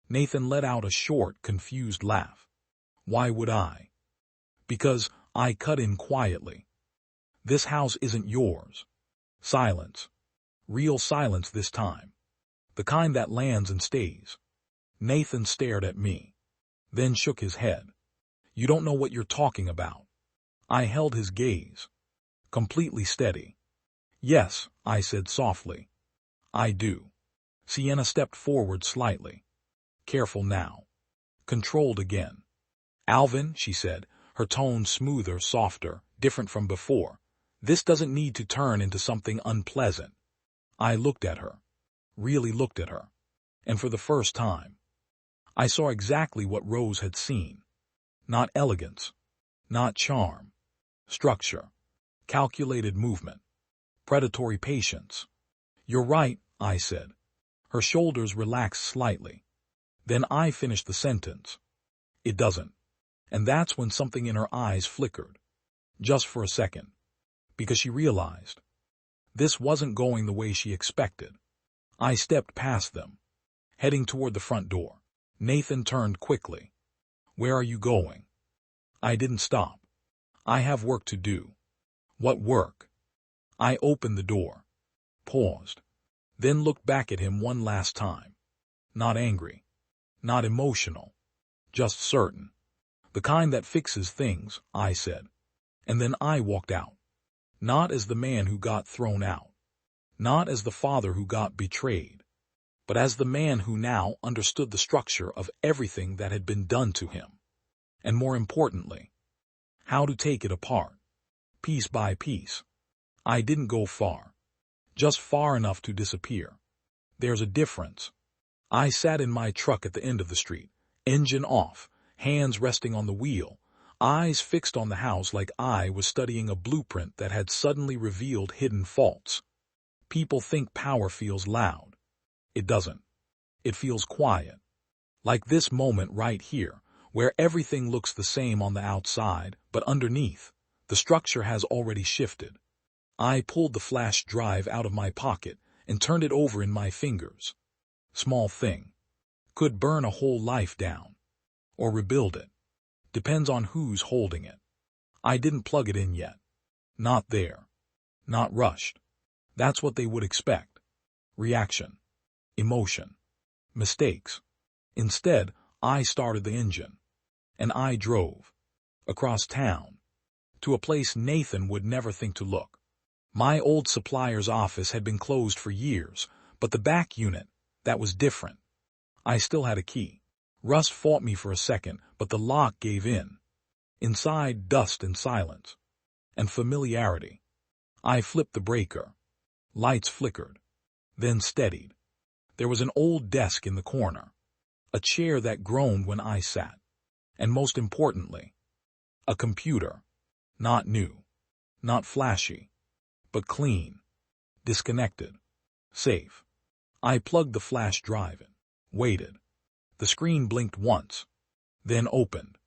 Nathan let out a short, confused laugh. Why would I? Because, I cut in quietly. This house isn't yours. Silence. Real silence this time. The kind that lands and stays. Nathan stared at me. Then shook his head. You don't know what you're talking about. I held his gaze, completely steady. Yes, I said softly. I do. Sienna stepped forward slightly. Careful now. Controlled again. Alvin, she said, her tone smoother, softer, different from before. This doesn't need to turn into something unpleasant. I looked at her. Really looked at her. And for the first time, I saw exactly what Rose had seen. Not elegance. Not charm. Structure. Calculated movement. Predatory patience. You're right, I said. Her shoulders relaxed slightly. Then I finished the sentence. It doesn't. And that's when something in her eyes flickered. Just for a second. Because she realized. This wasn't going the way she expected. I stepped past them, heading toward the front door. Nathan turned quickly. Where are you going? I didn't stop. I have work to do. What work? I opened the door, paused, then looked back at him one last time. Not angry, not emotional, just certain. The kind that fixes things, I said. And then I walked out. Not as the man who got thrown out. Not as the father who got betrayed. But as the man who now understood the structure of everything that had been done to him. And more importantly, how to take it apart, piece by piece. I didn't go far. Just far enough to disappear. There's a difference. I sat in my truck at the end of the street, engine off, hands resting on the wheel, eyes fixed on the house like I was studying a blueprint that had suddenly revealed hidden faults. People think power feels loud. It doesn't. It feels quiet. Like this moment right here, where everything looks the same on the outside, but underneath, the structure has already shifted. I pulled the flash drive out of my pocket and turned it over in my fingers. Small thing. Could burn a whole life down. Or rebuild it. Depends on who's holding it. I didn't plug it in yet. Not there. Not rushed. That's what they would expect. Reaction. Emotion. Mistakes. Instead, I started the engine. And I drove. Across town. To a place Nathan would never think to look. My old supplier's office had been closed for years, but the back unit, that was different. I still had a key. Rust fought me for a second, but the lock gave in. Inside, dust and silence. And familiarity. I flipped the breaker. Lights flickered. Then steadied. There was an old desk in the corner. A chair that groaned when I sat. And most importantly, a computer. Not new. Not flashy. But clean. Disconnected. Safe. I plugged the flash drive in. Waited. The screen blinked once. Then opened.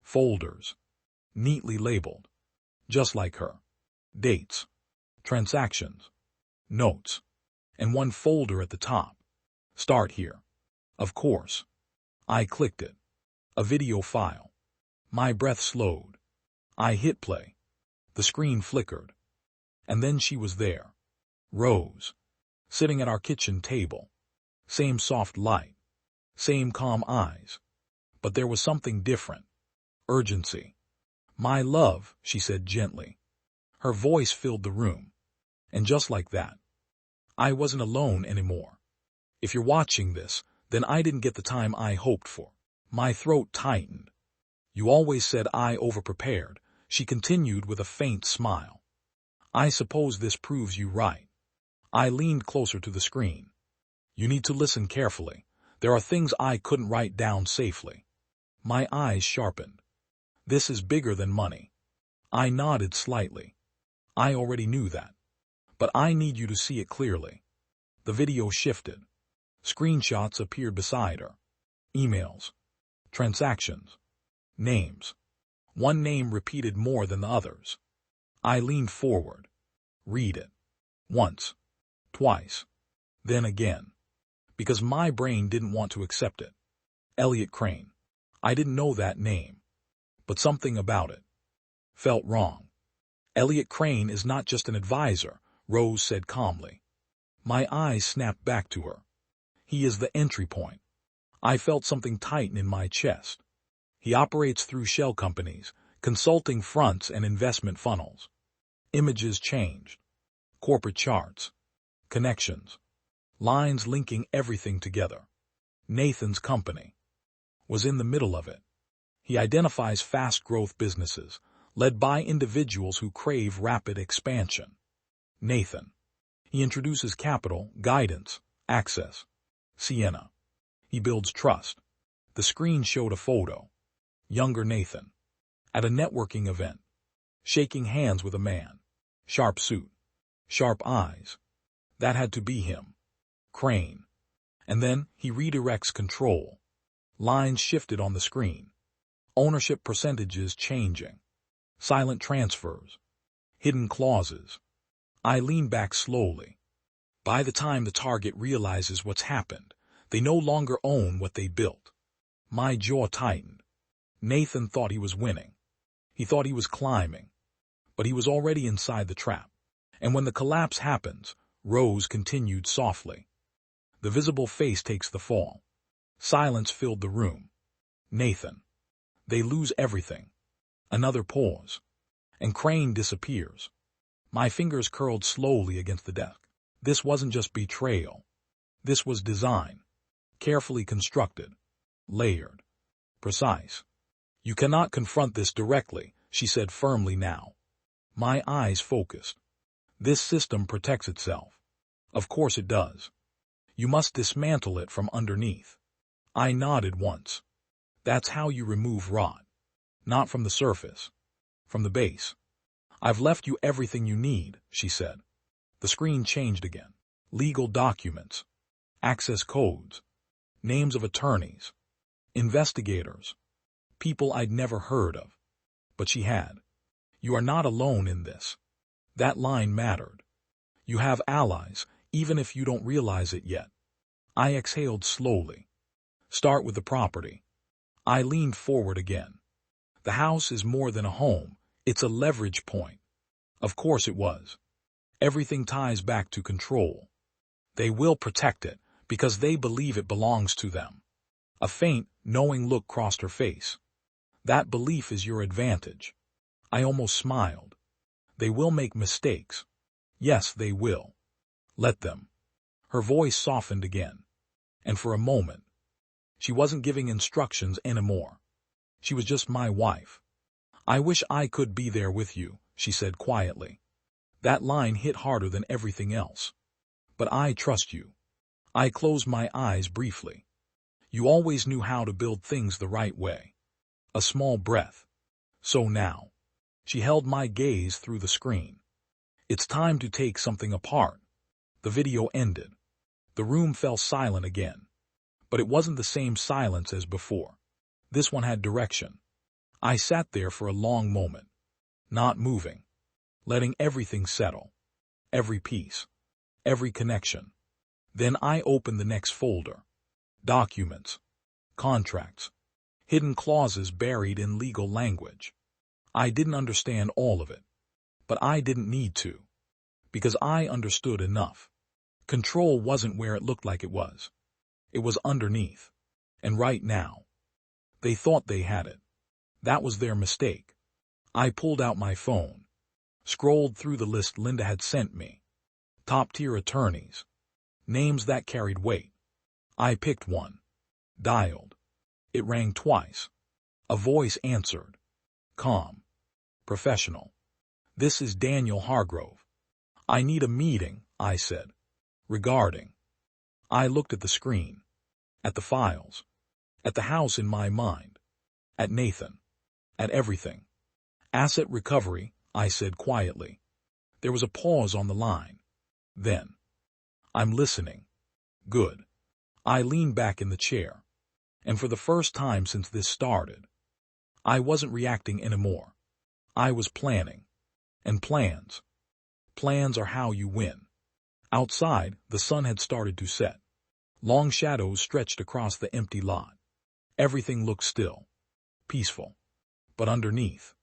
Folders. Neatly labeled. Just like her. Dates. Transactions. Notes. And one folder at the top. Start here. Of course. I clicked it. A video file. My breath slowed. I hit play. The screen flickered. And then she was there. Rose. Sitting at our kitchen table. Same soft light. Same calm eyes. But there was something different. Urgency. My love, she said gently. Her voice filled the room. And just like that, I wasn't alone anymore. If you're watching this, then I didn't get the time I hoped for. My throat tightened. You always said I overprepared, she continued with a faint smile. I suppose this proves you right. I leaned closer to the screen. You need to listen carefully. There are things I couldn't write down safely. My eyes sharpened. This is bigger than money. I nodded slightly. I already knew that. But I need you to see it clearly. The video shifted. Screenshots appeared beside her. Emails. Transactions. Names. One name repeated more than the others. I leaned forward. Read it. Once. Twice. Then again. Because my brain didn't want to accept it. Elliot Crane. I didn't know that name. But something about it felt wrong. Elliot Crane is not just an advisor, Rose said calmly. My eyes snapped back to her. He is the entry point. I felt something tighten in my chest. He operates through shell companies, consulting fronts and investment funnels. Images changed. Corporate charts. Connections. Lines linking everything together. Nathan's company was in the middle of it. He identifies fast-growth businesses, led by individuals who crave rapid expansion. Nathan. He introduces capital, guidance, access. Sienna. He builds trust. The screen showed a photo. Younger Nathan. At a networking event. Shaking hands with a man. Sharp suit. Sharp eyes. That had to be him. Crane. And then he redirects control. Lines shifted on the screen. Ownership percentages changing. Silent transfers. Hidden clauses. I lean back slowly. By the time the target realizes what's happened, they no longer own what they built. My jaw tightened. Nathan thought he was winning. He thought he was climbing. But he was already inside the trap. And when the collapse happens, Rose continued softly. The visible face takes the fall. Silence filled the room. Nathan. They lose everything. Another pause. And Crane disappears. My fingers curled slowly against the desk. This wasn't just betrayal. This was design. Carefully constructed. Layered. Precise. You cannot confront this directly, she said firmly now. My eyes focused. This system protects itself. Of course it does. You must dismantle it from underneath. I nodded once. That's how you remove rot. Not from the surface. From the base. I've left you everything you need, she said. The screen changed again. Legal documents. Access codes. Names of attorneys. Investigators. People I'd never heard of. But she had. You are not alone in this. That line mattered. You have allies, even if you don't realize it yet. I exhaled slowly. Start with the property. I leaned forward again. The house is more than a home, it's a leverage point. Of course it was. Everything ties back to control. They will protect it, because they believe it belongs to them. A faint, knowing look crossed her face. That belief is your advantage. I almost smiled. They will make mistakes. Yes, they will. Let them. Her voice softened again. And for a moment, she wasn't giving instructions anymore. She was just my wife. I wish I could be there with you, she said quietly. That line hit harder than everything else. But I trust you. I closed my eyes briefly. You always knew how to build things the right way. A small breath. So now. She held my gaze through the screen. It's time to take something apart. The video ended. The room fell silent again. But it wasn't the same silence as before. This one had direction. I sat there for a long moment. Not moving. Letting everything settle. Every piece. Every connection. Then I opened the next folder. Documents. Contracts. Hidden clauses buried in legal language. I didn't understand all of it. But I didn't need to. Because I understood enough. Control wasn't where it looked like it was. It was underneath. And right now. They thought they had it. That was their mistake. I pulled out my phone. Scrolled through the list Linda had sent me. Top-tier attorneys. Names that carried weight. I picked one. Dialed. It rang twice. A voice answered. Calm. Professional. This is Daniel Hargrove. I need a meeting, I said. Regarding. I looked at the screen. At the files. At the house in my mind. At Nathan. At everything. Asset recovery, I said quietly. There was a pause on the line. Then. I'm listening. Good. I leaned back in the chair. And for the first time since this started, I wasn't reacting anymore. I was planning. And plans. Plans are how you win. Outside, the sun had started to set. Long shadows stretched across the empty lot. Everything looked still. Peaceful. But underneath,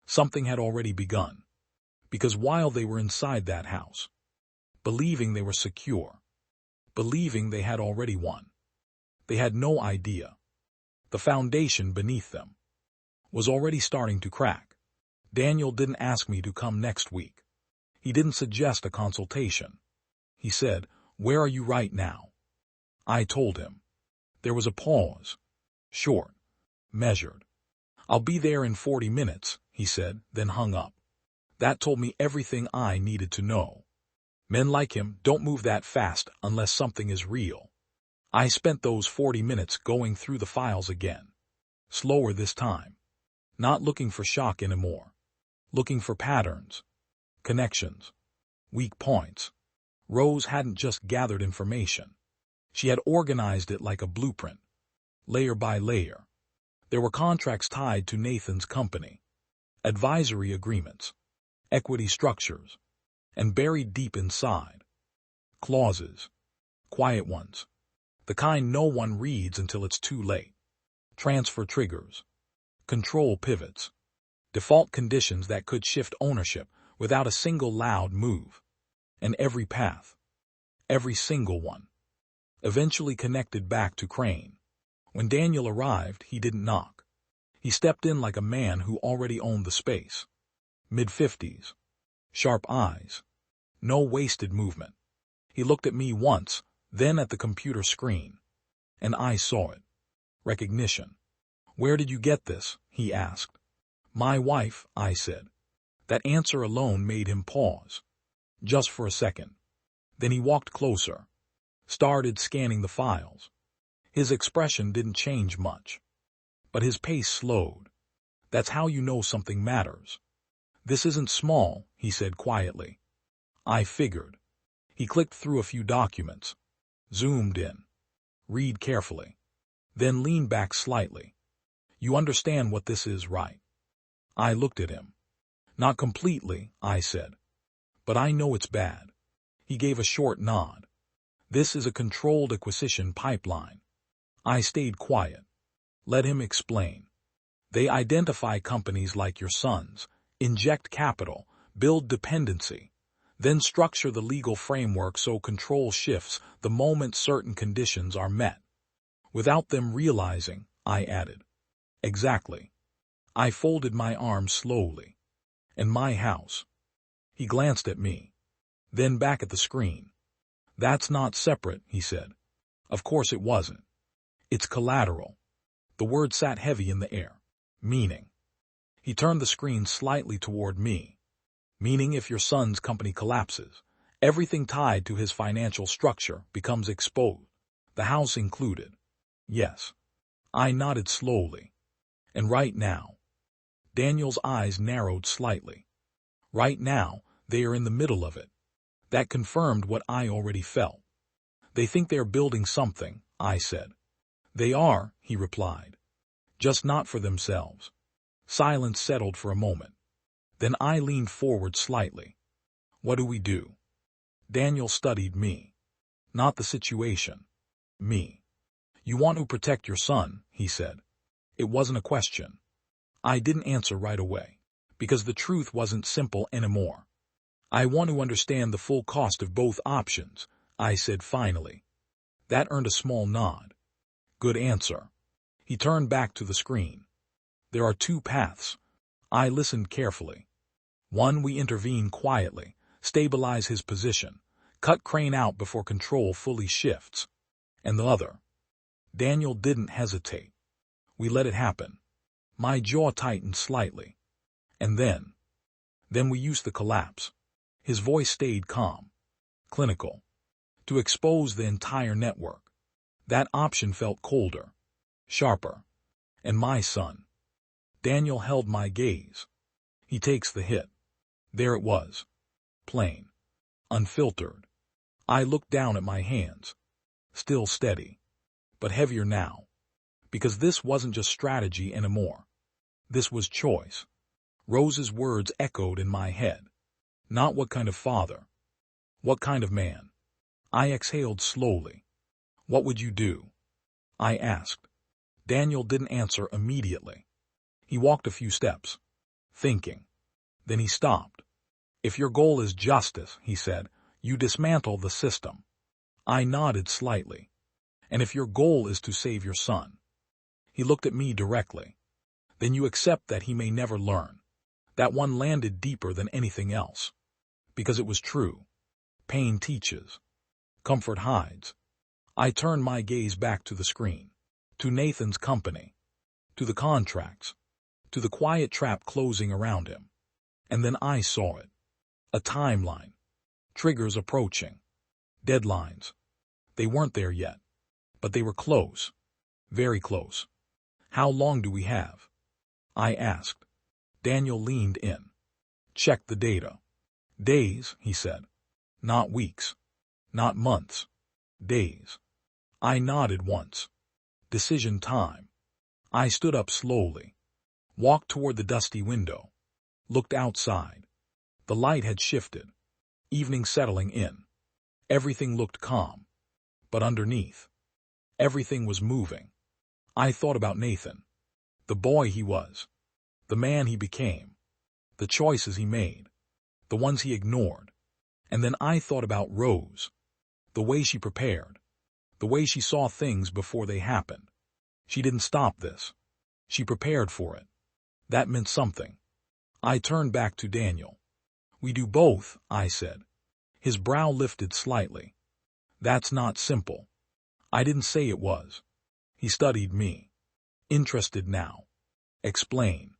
something had already begun. Because while they were inside that house, believing they were secure, believing they had already won, they had no idea The foundation beneath them was already starting to crack. Daniel didn't ask me to come next week. He didn't suggest a consultation. He said, "Where are you right now?" I told him. There was a pause. Short. Measured. "I'll be there in 40 minutes, he said, then hung up. That told me everything I needed to know. Men like him don't move that fast unless something is real. I spent those 40 minutes going through the files again. Slower this time. Not looking for shock anymore. Looking for patterns. Connections. Weak points. Rose hadn't just gathered information. She had organized it like a blueprint. Layer by layer. There were contracts tied to Nathan's company. Advisory agreements. Equity structures. And buried deep inside. Clauses. Quiet ones. The kind no one reads until it's too late. Transfer triggers. Control pivots. Default conditions that could shift ownership without a single loud move. And every path. Every single one. Eventually connected back to Crane. When Daniel arrived, he didn't knock. He stepped in like a man who already owned the space. Mid-50s. Sharp eyes. No wasted movement. He looked at me once, then at the computer screen. And I saw it. Recognition. "Where did you get this?" he asked. "My wife," I said. That answer alone made him pause. Just for a second. Then he walked closer. Started scanning the files. His expression didn't change much. But his pace slowed. "That's how you know something matters." "This isn't small," he said quietly. I figured. He clicked through a few documents. Zoomed in. Read carefully. Then leaned back slightly. "You understand what this is, right?" I looked at him. "Not completely," I said. "But I know it's bad." He gave a short nod. "This is a controlled acquisition pipeline." I stayed quiet. Let him explain. They identify companies like your son's, inject capital, build dependency, then structure the legal framework so control shifts the moment certain conditions are met. Without them realizing, I added. Exactly. I folded my arms slowly. "And my house." He glanced at me. Then back at the screen. "That's not separate," he said. Of course it wasn't. "It's collateral." The word sat heavy in the air. Meaning. He turned the screen slightly toward me. "Meaning if your son's company collapses, everything tied to his financial structure becomes exposed. The house included." Yes. I nodded slowly. "And right now." Daniel's eyes narrowed slightly. "Right now, they are in the middle of it." That confirmed what I already felt. "They think they're building something," I said. "They are," he replied. "Just not for themselves." Silence settled for a moment. Then I leaned forward slightly. "What do we do?" Daniel studied me. Not the situation. Me. "You want to protect your son," he said. It wasn't a question. I didn't answer right away, because the truth wasn't simple anymore. "I want to understand the full cost of both options," I said finally. That earned a small nod. "Good answer." He turned back to the screen. "There are two paths." I listened carefully. "One, we intervene quietly, stabilize his position, cut Crane out before control fully shifts. And the other." Daniel didn't hesitate. "We let it happen." My jaw tightened slightly. "And then?" "Then we use the collapse." His voice stayed calm. Clinical. "To expose the entire network." That option felt colder. Sharper. "And my son." Daniel held my gaze. "He takes the hit." There it was. Plain. Unfiltered. I looked down at my hands. Still steady. But heavier now. Because this wasn't just strategy anymore. This was choice. Rose's words echoed in my head. Not what kind of father. What kind of man. I exhaled slowly. "What would you do?" I asked. Daniel didn't answer immediately. He walked a few steps. Thinking. Then he stopped. "If your goal is justice," he said, "you dismantle the system." I nodded slightly. "And if your goal is to save your son?" He looked at me directly. Then you accept that he may never learn. That one landed deeper than anything else. Because it was true. Pain teaches. Comfort hides. I turned my gaze back to the screen. To Nathan's company. To the contracts. To the quiet trap closing around him. And then I saw it. A timeline. Triggers approaching. Deadlines. They weren't there yet. But they were close. Very close. How long do we have? I asked. Daniel leaned in. Check the data. Days, he said. Not weeks. Not months. Days. I nodded once. Decision time. I stood up slowly. Walked toward the dusty window. Looked outside. The light had shifted. Evening settling in. Everything looked calm. But underneath, everything was moving. I thought about Nathan. The boy he was. The man he became. The choices he made. The ones he ignored. And then I thought about Rose. The way she prepared. The way she saw things before they happened. She didn't stop this. She prepared for it. That meant something. I turned back to Daniel. We do both, I said. His brow lifted slightly. That's not simple. I didn't say it was. He studied me. Interested now. Explain.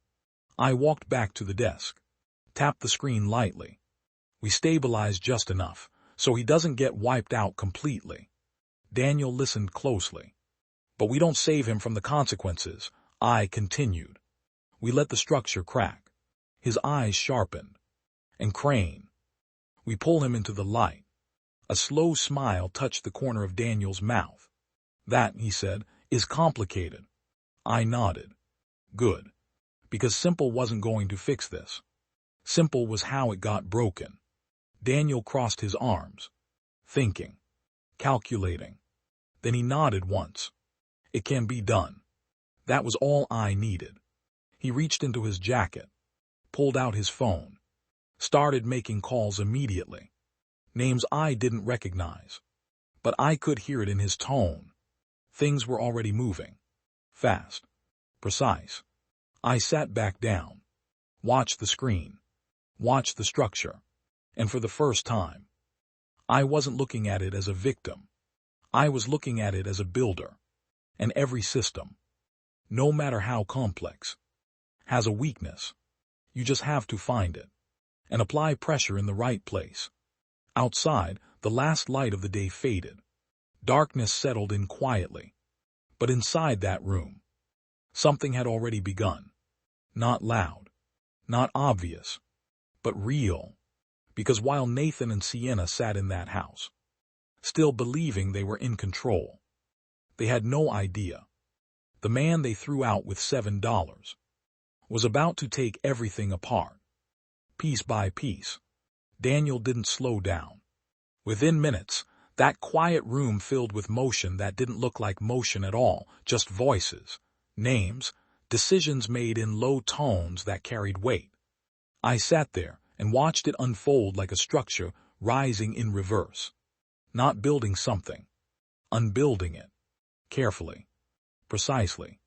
I walked back to the desk. Tapped the screen lightly. We stabilize just enough, so he doesn't get wiped out completely. Daniel listened closely. But we don't save him from the consequences, I continued. We let the structure crack. His eyes sharpened. And Crane. We pull him into the light. A slow smile touched the corner of Daniel's mouth. That, he said, is complicated. I nodded. Good. Because simple wasn't going to fix this. Simple was how it got broken. Daniel crossed his arms. Thinking. Calculating. Then he nodded once. It can be done. That was all I needed. He reached into his jacket. Pulled out his phone. Started making calls immediately. Names I didn't recognize. But I could hear it in his tone. Things were already moving. Fast. Precise. I sat back down. Watched the screen. Watched the structure. And for the first time, I wasn't looking at it as a victim. I was looking at it as a builder. And every system, no matter how complex, has a weakness. You just have to find it. And apply pressure in the right place. Outside, the last light of the day faded. Darkness settled in quietly. But inside that room, something had already begun. Not loud. Not obvious. But real. Because while Nathan and Sienna sat in that house, still believing they were in control, they had no idea. The man they threw out with $7 was about to take everything apart. Piece by piece. Daniel didn't slow down. Within minutes, that quiet room filled with motion that didn't look like motion at all, just voices, names, decisions made in low tones that carried weight. I sat there and watched it unfold like a structure rising in reverse. Not building something. Unbuilding it. Carefully. Precisely.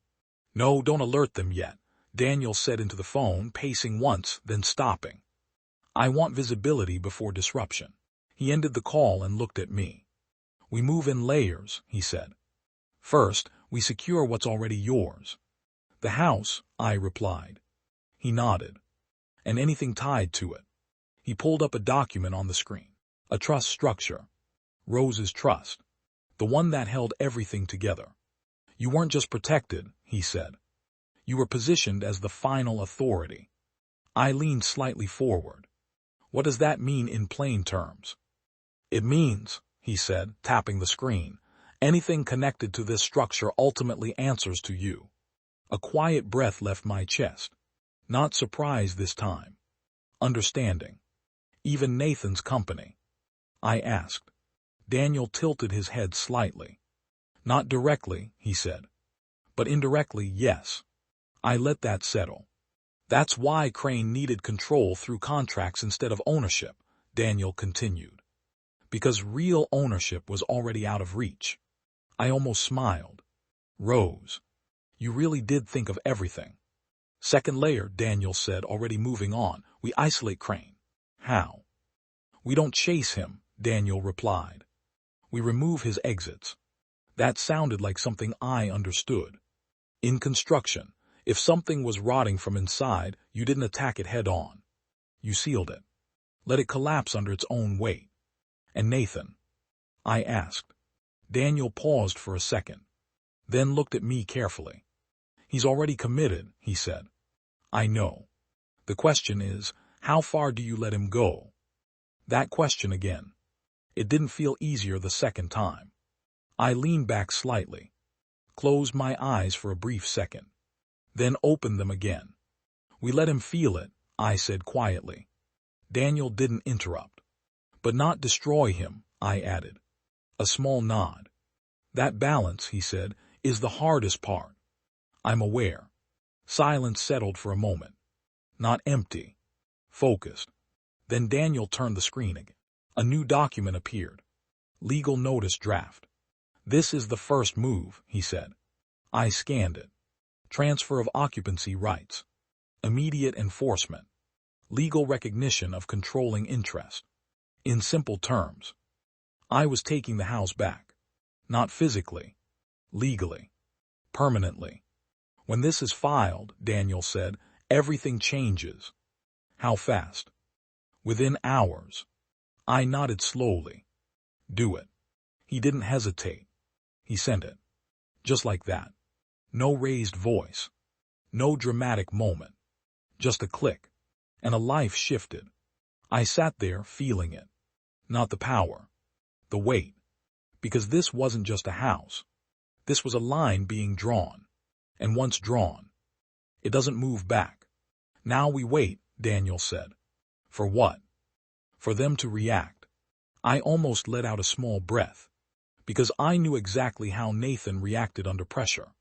No, don't alert them yet, Daniel said into the phone, pacing once, then stopping. I want visibility before disruption. He ended the call and looked at me. We move in layers, he said. First, we secure what's already yours. The house, I replied. He nodded. And anything tied to it. He pulled up a document on the screen. A trust structure. Rose's trust. The one that held everything together. You weren't just protected, he said. You were positioned as the final authority. I leaned slightly forward. What does that mean in plain terms? It means, he said, tapping the screen, anything connected to this structure ultimately answers to you. A quiet breath left my chest. Not surprise this time. Understanding. Even Nathan's company. I asked. Daniel tilted his head slightly. Not directly, he said. But indirectly, yes. I let that settle. That's why Crane needed control through contracts instead of ownership, Daniel continued. Because real ownership was already out of reach. I almost smiled. Rose. You really did think of everything. Second layer, Daniel said, already moving on. We isolate Crane. How? We don't chase him, Daniel replied. We remove his exits. That sounded like something I understood. In construction, if something was rotting from inside, you didn't attack it head on. You sealed it. Let it collapse under its own weight. And Nathan? I asked. Daniel paused for a second, then looked at me carefully. He's already committed, he said. I know. The question is, how far do you let him go? That question again. It didn't feel easier the second time. I leaned back slightly, closed my eyes for a brief second, then opened them again. We let him feel it, I said quietly. Daniel didn't interrupt. But not destroy him, I added. A small nod. That balance, he said, is the hardest part. I'm aware. Silence settled for a moment. Not empty. Focused. Then Daniel turned the screen again. A new document appeared. Legal notice draft. This is the first move, he said. I scanned it. Transfer of occupancy rights. Immediate enforcement. Legal recognition of controlling interest. In simple terms, I was taking the house back. Not physically. Legally. Permanently. When this is filed, Daniel said, everything changes. How fast? Within hours. I nodded slowly. Do it. He didn't hesitate. He sent it. Just like that. No raised voice. No dramatic moment. Just a click. And a life shifted. I sat there feeling it. Not the power. The weight. Because this wasn't just a house. This was a line being drawn. And once drawn, it doesn't move back. Now we wait, Daniel said. For what? For them to react. I almost let out a small breath. Because I knew exactly how Nathan reacted under pressure.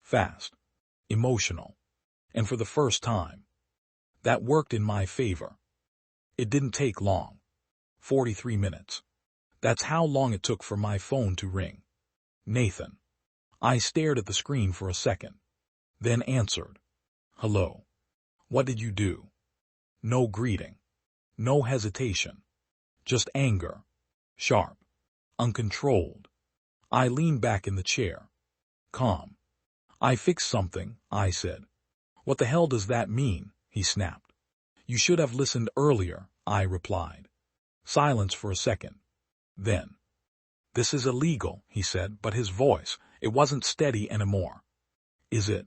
Fast. Emotional. And for the first time. That worked in my favor. It didn't take long. 43 minutes. That's how long it took for my phone to ring. Nathan. I stared at the screen for a second. Then answered. Hello. What did you do? No greeting. No hesitation. Just anger. Sharp. Uncontrolled. I leaned back in the chair. Calm. I fixed something, I said. What the hell does that mean? He snapped. You should have listened earlier, I replied. Silence for a second. Then. This is illegal, he said, but his voice, it wasn't steady anymore. Is it?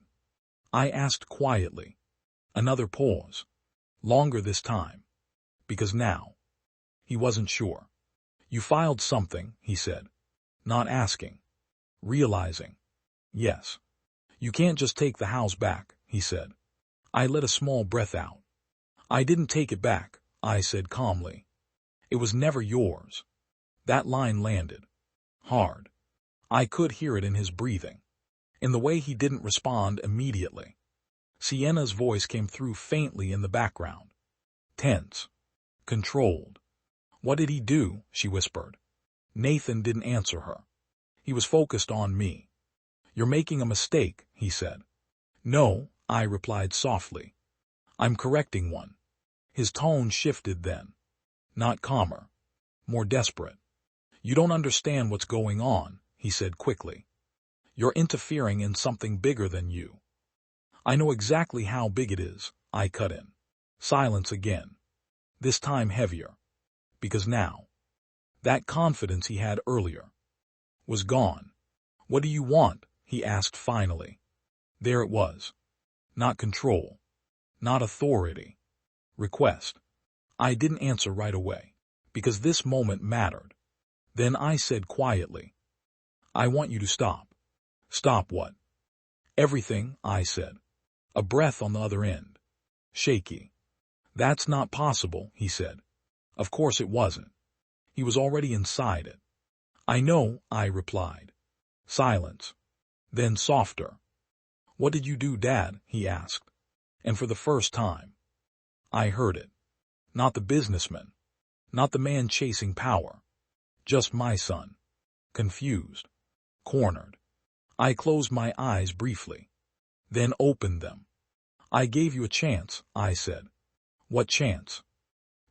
I asked quietly. Another pause. Longer this time. Because now. He wasn't sure. You filed something, he said. Not asking. Realizing. Yes. You can't just take the house back, he said. I let a small breath out. I didn't take it back, I said calmly. It was never yours. That line landed. Hard. I could hear it in his breathing. In the way he didn't respond immediately. Sienna's voice came through faintly in the background. Tense. Controlled. What did he do? She whispered. Nathan didn't answer her. He was focused on me. You're making a mistake, he said. No, I replied softly. I'm correcting one. His tone shifted then. Not calmer. More desperate. You don't understand what's going on, he said quickly. You're interfering in something bigger than you. I know exactly how big it is, I cut in. Silence again. This time heavier. Because now, that confidence he had earlier was gone. What do you want? He asked finally. There it was. Not control. Not authority. Request. I didn't answer right away, because this moment mattered. Then I said quietly, I want you to stop. Stop what? Everything, I said. A breath on the other end. Shaky. That's not possible, he said. Of course it wasn't. He was already inside it. I know, I replied. Silence. Then softer. What did you do, Dad? He asked. And for the first time, I heard it. Not the businessman. Not the man chasing power. Just my son. Confused. Cornered. I closed my eyes briefly. Then opened them. I gave you a chance, I said. What chance?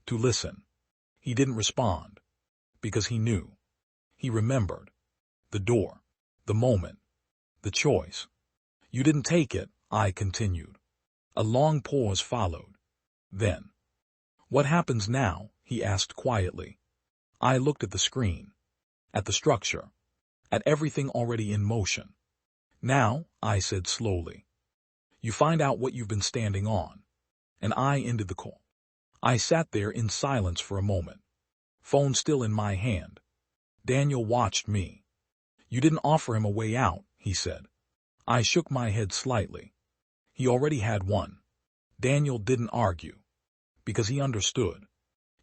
To listen. He didn't respond. Because he knew. He remembered. The door. The moment. The choice. You didn't take it, I continued. A long pause followed. Then. What happens now? He asked quietly. I looked at the screen. At the structure. At everything already in motion. Now, I said slowly. You find out what you've been standing on. And I ended the call. I sat there in silence for a moment. Phone still in my hand. Daniel watched me. You didn't offer him a way out, he said. I shook my head slightly. He already had one. Daniel didn't argue. Because he understood.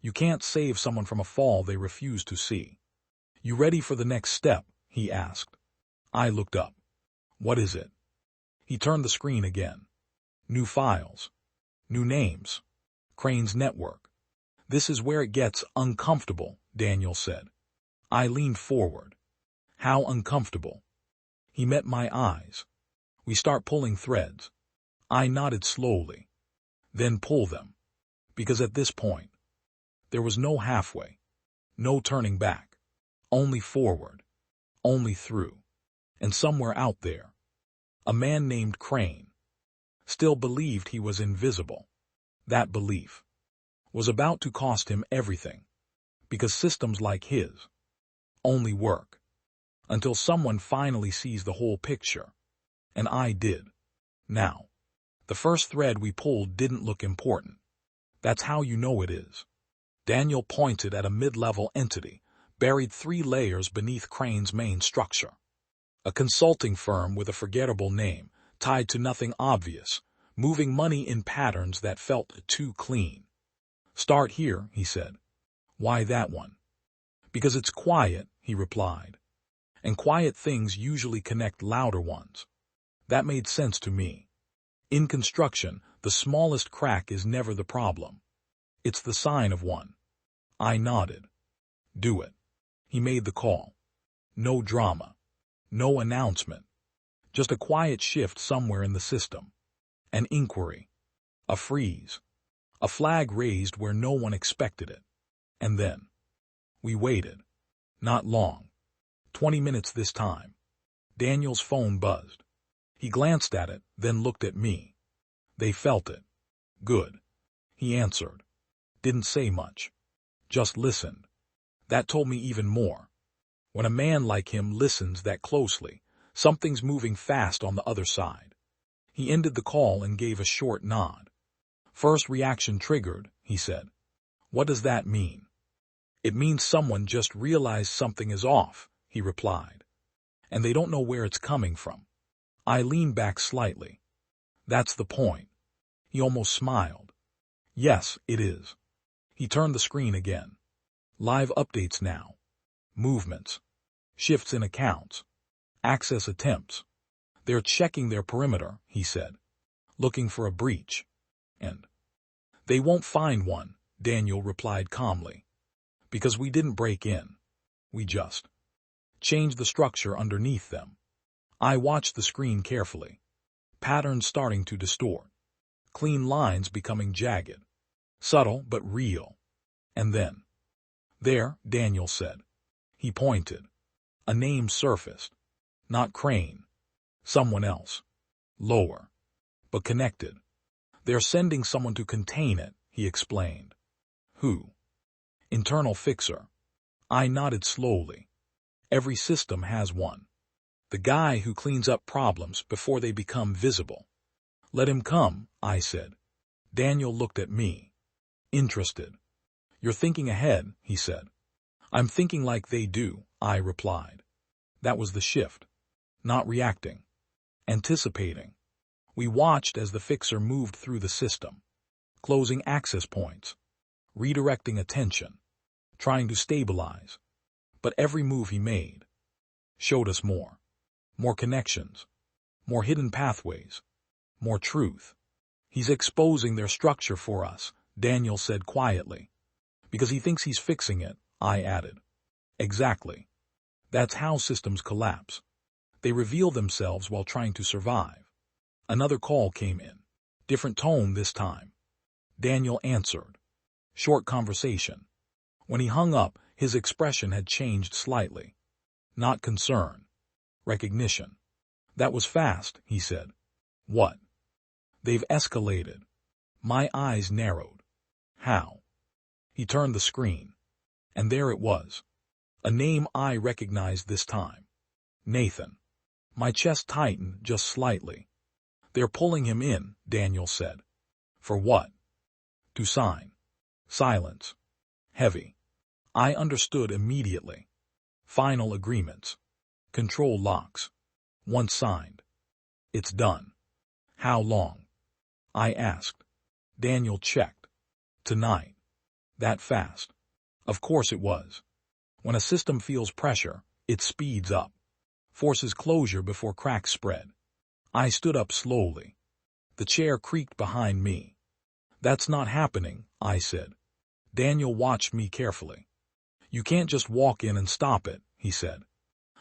You can't save someone from a fall they refuse to see. You ready for the next step? He asked. I looked up. What is it? He turned the screen again. New files. New names. Crane's network. This is where it gets uncomfortable, Daniel said. I leaned forward. How uncomfortable? He met my eyes. We start pulling threads. I nodded slowly. Then pull them. Because at this point, there was no halfway. No turning back. Only forward. Only through. And somewhere out there, a man named Crane still believed he was invisible. That belief was about to cost him everything, because systems like his only work until someone finally sees the whole picture. And I did. Now, the first thread we pulled didn't look important. That's how you know it is. Daniel pointed at a mid-level entity, buried 3 layers beneath Crane's main structure. A consulting firm with a forgettable name, tied to nothing obvious, moving money in patterns that felt too clean. Start here, he said. Why that one? Because it's quiet, he replied. And quiet things usually connect louder ones. That made sense to me. In construction, the smallest crack is never the problem. It's the sign of one. I nodded. Do it. He made the call. No drama. No announcement. Just a quiet shift somewhere in the system. An inquiry. A freeze. A flag raised where no one expected it. And then. We waited. Not long. 20 minutes this time. Daniel's phone buzzed. He glanced at it, then looked at me. They felt it. Good. He answered. Didn't say much. Just listened. That told me even more. When a man like him listens that closely, something's moving fast on the other side. He ended the call and gave a short nod. First reaction triggered, he said. What does that mean? It means someone just realized something is off, he replied. And they don't know where it's coming from. I leaned back slightly. That's the point. He almost smiled. Yes, it is. He turned the screen again. Live updates now. Movements. Shifts in accounts. Access attempts. They're checking their perimeter, he said. Looking for a breach. And they won't find one, Daniel replied calmly. Because we didn't break in. We just changed the structure underneath them. I watched the screen carefully. Patterns starting to distort. Clean lines becoming jagged. Subtle but real. And then. There, Daniel said. He pointed. A name surfaced. Not Crane. Someone else. Lower. But connected. They're sending someone to contain it, he explained. Who? Internal fixer. I nodded slowly. Every system has one. The guy who cleans up problems before they become visible. Let him come, I said. Daniel looked at me. Interested. You're thinking ahead, he said. I'm thinking like they do, I replied. That was the shift. Not reacting. Anticipating. We watched as the fixer moved through the system. Closing access points. Redirecting attention. Trying to stabilize. But every move he made showed us more. More connections. More hidden pathways. More truth. He's exposing their structure for us, Daniel said quietly. Because he thinks he's fixing it, I added. Exactly. That's how systems collapse. They reveal themselves while trying to survive. Another call came in. Different tone this time. Daniel answered. Short conversation. When he hung up, his expression had changed slightly. Not concern. Recognition. That was fast, he said. What? They've escalated. My eyes narrowed. How? He turned the screen. And there it was. A name I recognized this time. Nathan. My chest tightened just slightly. They're pulling him in, Daniel said. For what? To sign. Silence. Heavy. I understood immediately. Final agreements. Control locks. Once signed. It's done. How long? I asked. Daniel checked. Tonight. That fast. Of course it was. When a system feels pressure, it speeds up. Forces closure before cracks spread. I stood up slowly. The chair creaked behind me. That's not happening, I said. Daniel watched me carefully. You can't just walk in and stop it, he said.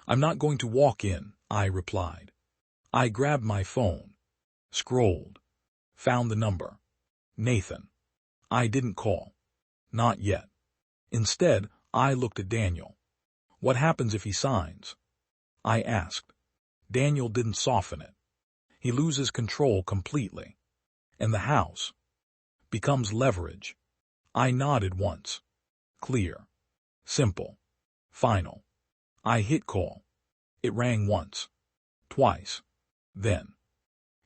I'm not going to walk in, I replied. I grabbed my phone. Scrolled. Found the number. Nathan. I didn't call. Not yet. Instead, I looked at Daniel. What happens if he signs? I asked. Daniel didn't soften it. He loses control completely. And the house becomes leverage. I nodded once. Clear. Simple. Final. I hit call. It rang once. Twice. Then.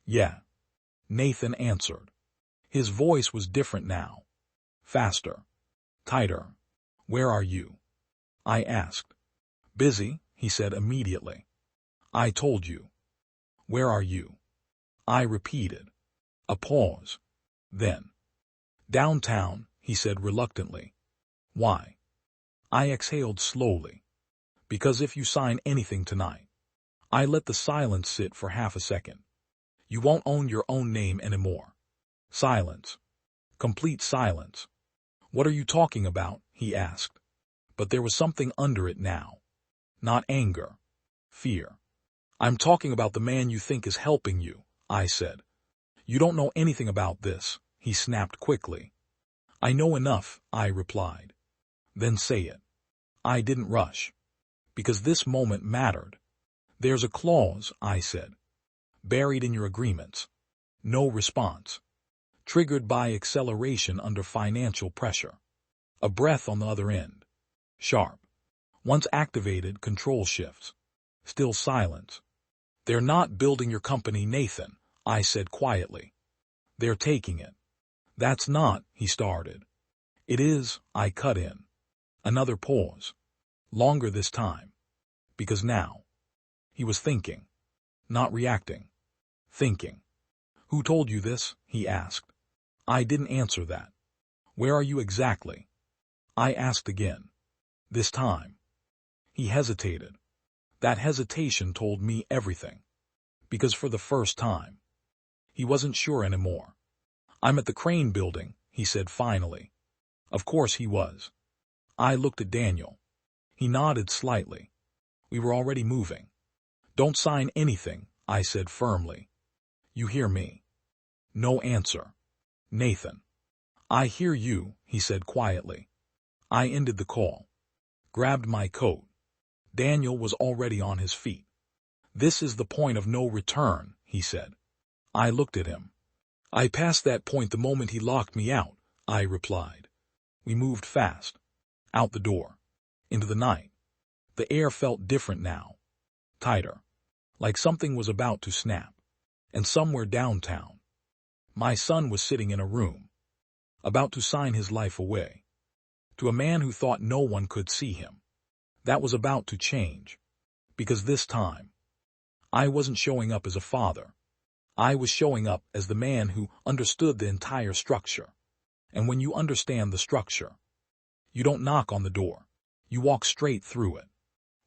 Yeah. Nathan answered. His voice was different now. Faster. Tighter. Where are you? I asked. Busy, he said immediately. I told you. Where are you? I repeated. A pause. Then. Downtown, he said reluctantly. Why? I exhaled slowly. Because if you sign anything tonight. I let the silence sit for half a second. You won't own your own name anymore. Silence. Complete silence. What are you talking about? He asked. But there was something under it now. Not anger. Fear. I'm talking about the man you think is helping you, I said. You don't know anything about this, he snapped quickly. I know enough, I replied. Then say it. I didn't rush. Because this moment mattered. There's a clause, I said. Buried in your agreements. No response. Triggered by acceleration under financial pressure. A breath on the other end. Sharp. Once activated, control shifts. Still silence. They're not building your company, Nathan, I said quietly. They're taking it. That's not, he started. It is, I cut in. Another pause. Longer this time. Because now. He was thinking. Not reacting. Thinking. Who told you this? He asked. I didn't answer that. Where are you exactly? I asked again. This time. He hesitated. That hesitation told me everything. Because for the first time. He wasn't sure anymore. I'm at the Crane building, he said finally. Of course he was. I looked at Daniel. He nodded slightly. We were already moving. Don't sign anything, I said firmly. You hear me? No answer. Nathan. I hear you, he said quietly. I ended the call. Grabbed my coat. Daniel was already on his feet. This is the point of no return, he said. I looked at him. I passed that point the moment he locked me out, I replied. We moved fast. Out the door. Into the night. The air felt different now. Tighter. Like something was about to snap. And somewhere downtown. My son was sitting in a room. About to sign his life away. To a man who thought no one could see him. That was about to change. Because this time, I wasn't showing up as a father. I was showing up as the man who understood the entire structure. And when you understand the structure, you don't knock on the door. You walk straight through it.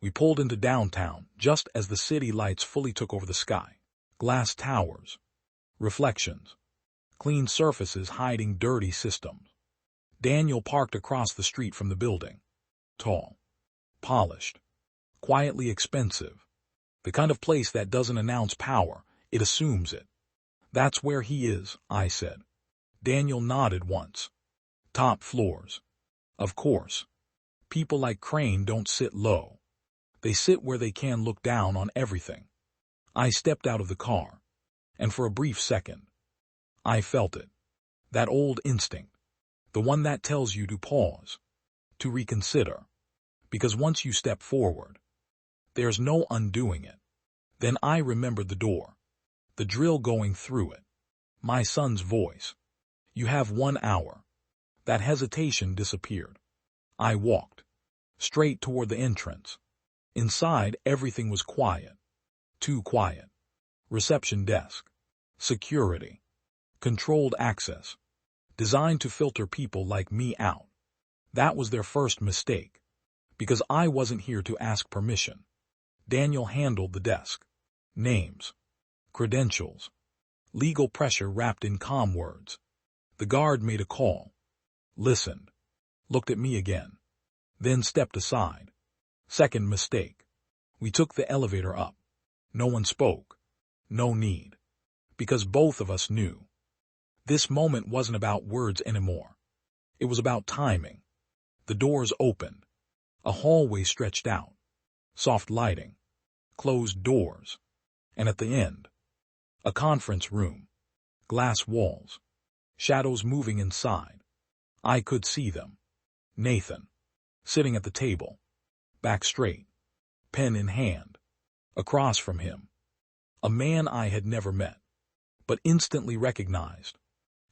We pulled into downtown just as the city lights fully took over the sky. Glass towers. Reflections. Clean surfaces hiding dirty systems. Daniel parked across the street from the building. Tall. Polished. Quietly expensive. The kind of place that doesn't announce power, it assumes it. That's where he is, I said. Daniel nodded once. Top floors. Of course. People like Crane don't sit low. They sit where they can look down on everything. I stepped out of the car, and for a brief second, I felt it. That old instinct. The one that tells you to pause, to reconsider. Because once you step forward, there's no undoing it. Then I remembered the door, the drill going through it, my son's voice. You have 1 hour. That hesitation disappeared. I walked straight toward the entrance. Inside, everything was quiet. Too quiet. Reception desk. Security. Controlled access. Designed to filter people like me out. That was their first mistake. Because I wasn't here to ask permission. Daniel handled the desk. Names. Credentials. Legal pressure wrapped in calm words. The guard made a call. Listened. Looked at me again. Then stepped aside. Second mistake. We took the elevator up. No one spoke. No need. Because both of us knew. This moment wasn't about words anymore. It was about timing. The doors opened. A hallway stretched out. Soft lighting. Closed doors. And at the end, a conference room. Glass walls. Shadows moving inside. I could see them. Nathan, sitting at the table, back straight, pen in hand. Across from him, a man I had never met, but instantly recognized.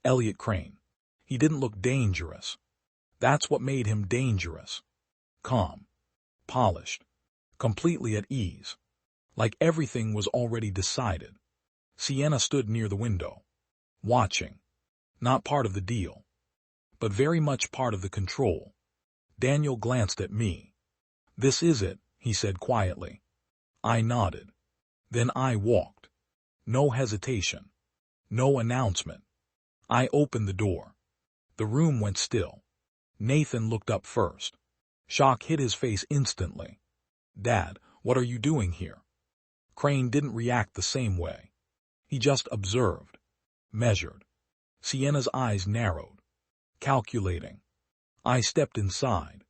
Elliot Crane. He didn't look dangerous. That's what made him dangerous. Calm, polished, completely at ease, like everything was already decided. Sienna stood near the window, watching, not part of the deal, but very much part of the control. Daniel glanced at me. This is it, he said quietly. I nodded. Then I walked. No hesitation. No announcement. I opened the door. The room went still. Nathan looked up first. Shock hit his face instantly. Dad, what are you doing here? Crane didn't react the same way. He just observed. Measured. Sienna's eyes narrowed. Calculating. I stepped inside.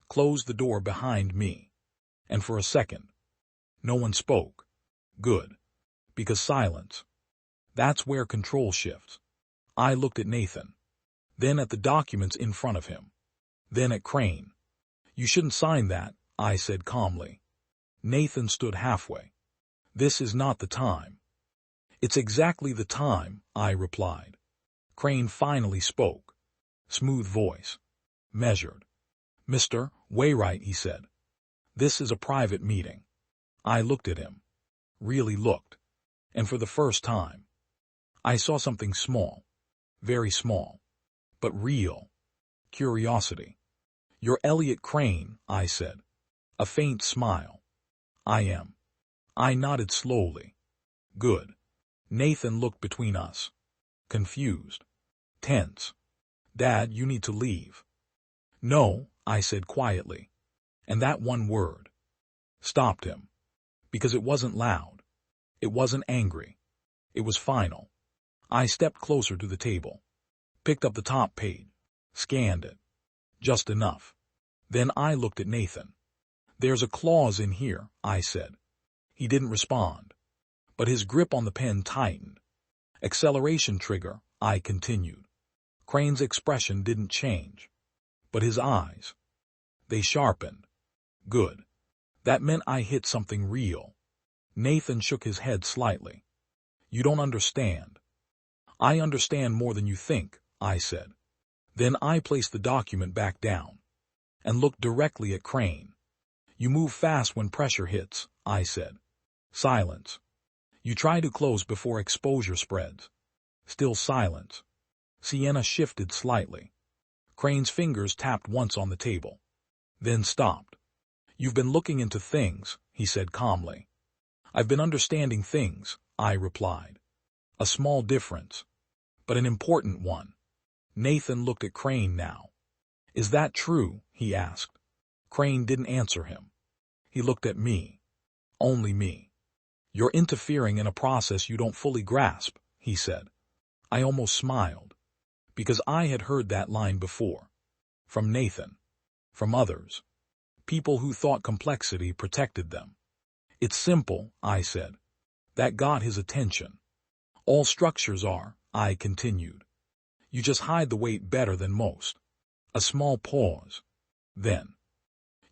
Closed the door behind me. And for a second, no one spoke. Good. Because silence. That's where control shifts. I looked at Nathan. Then at the documents in front of him. Then at Crane. You shouldn't sign that, I said calmly. Nathan stood halfway. This is not the time. It's exactly the time, I replied. Crane finally spoke. Smooth voice. Measured. Mr. Wainwright, he said. This is a private meeting. I looked at him. Really looked. And for the first time, I saw something small. Very small. But real. Curiosity. You're Elliot Crane, I said. A faint smile. I am. I nodded slowly. Good. Nathan looked between us. Confused. Tense. Dad, you need to leave. No, I said quietly. And that one word stopped him. Because it wasn't loud. It wasn't angry. It was final. I stepped closer to the table. Picked up the top page. Scanned it. Just enough. Then I looked at Nathan. There's a clause in here, I said. He didn't respond. But his grip on the pen tightened. Acceleration trigger, I continued. Crane's expression didn't change. But his eyes. They sharpened. Good. That meant I hit something real. Nathan shook his head slightly. You don't understand. I understand more than you think, I said. Then I placed the document back down and looked directly at Crane. You move fast when pressure hits, I said. Silence. You try to close before exposure spreads. Still silence. Sienna shifted slightly. Crane's fingers tapped once on the table. Then stopped. You've been looking into things, he said calmly. I've been understanding things, I replied. A small difference, but an important one. Nathan looked at Crane now. Is that true? He asked. Crane didn't answer him. He looked at me. Only me. You're interfering in a process you don't fully grasp, he said. I almost smiled, because I had heard that line before. From Nathan. From others. People who thought complexity protected them. It's simple, I said. That got his attention. All structures are, I continued. You just hide the weight better than most. A small pause. Then.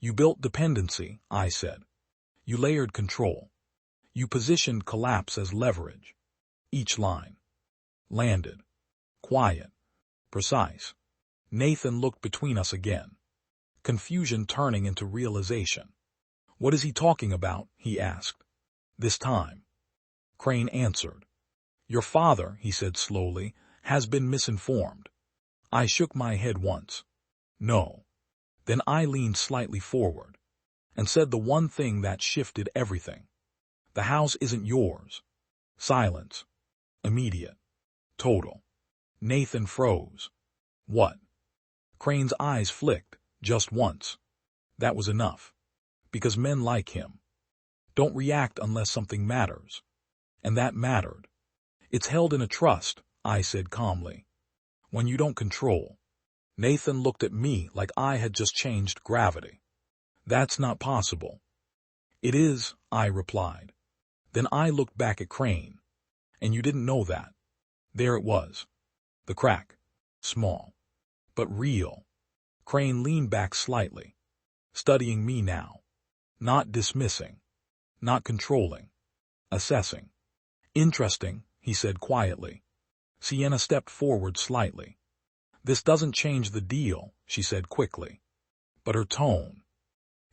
You built dependency, I said. You layered control. You positioned collapse as leverage. Each line. Landed. Quiet. Precise. Nathan looked between us again. Confusion turning into realization. What is he talking about? He asked. This time. Crane answered. Your father, he said slowly, has been misinformed. I shook my head once. No. Then I leaned slightly forward and said the one thing that shifted everything. The house isn't yours. Silence. Immediate. Total. Nathan froze. What? Crane's eyes flicked, just once. That was enough. Because men like him don't react unless something matters. And that mattered. It's held in a trust, I said calmly. When you don't control. Nathan looked at me like I had just changed gravity. That's not possible. It is, I replied. Then I looked back at Crane. And you didn't know that. There it was. The crack. Small. But real. Crane leaned back slightly. Studying me now. Not dismissing. Not controlling. Assessing. Interesting, he said quietly. Sienna stepped forward slightly. This doesn't change the deal, she said quickly. But her tone.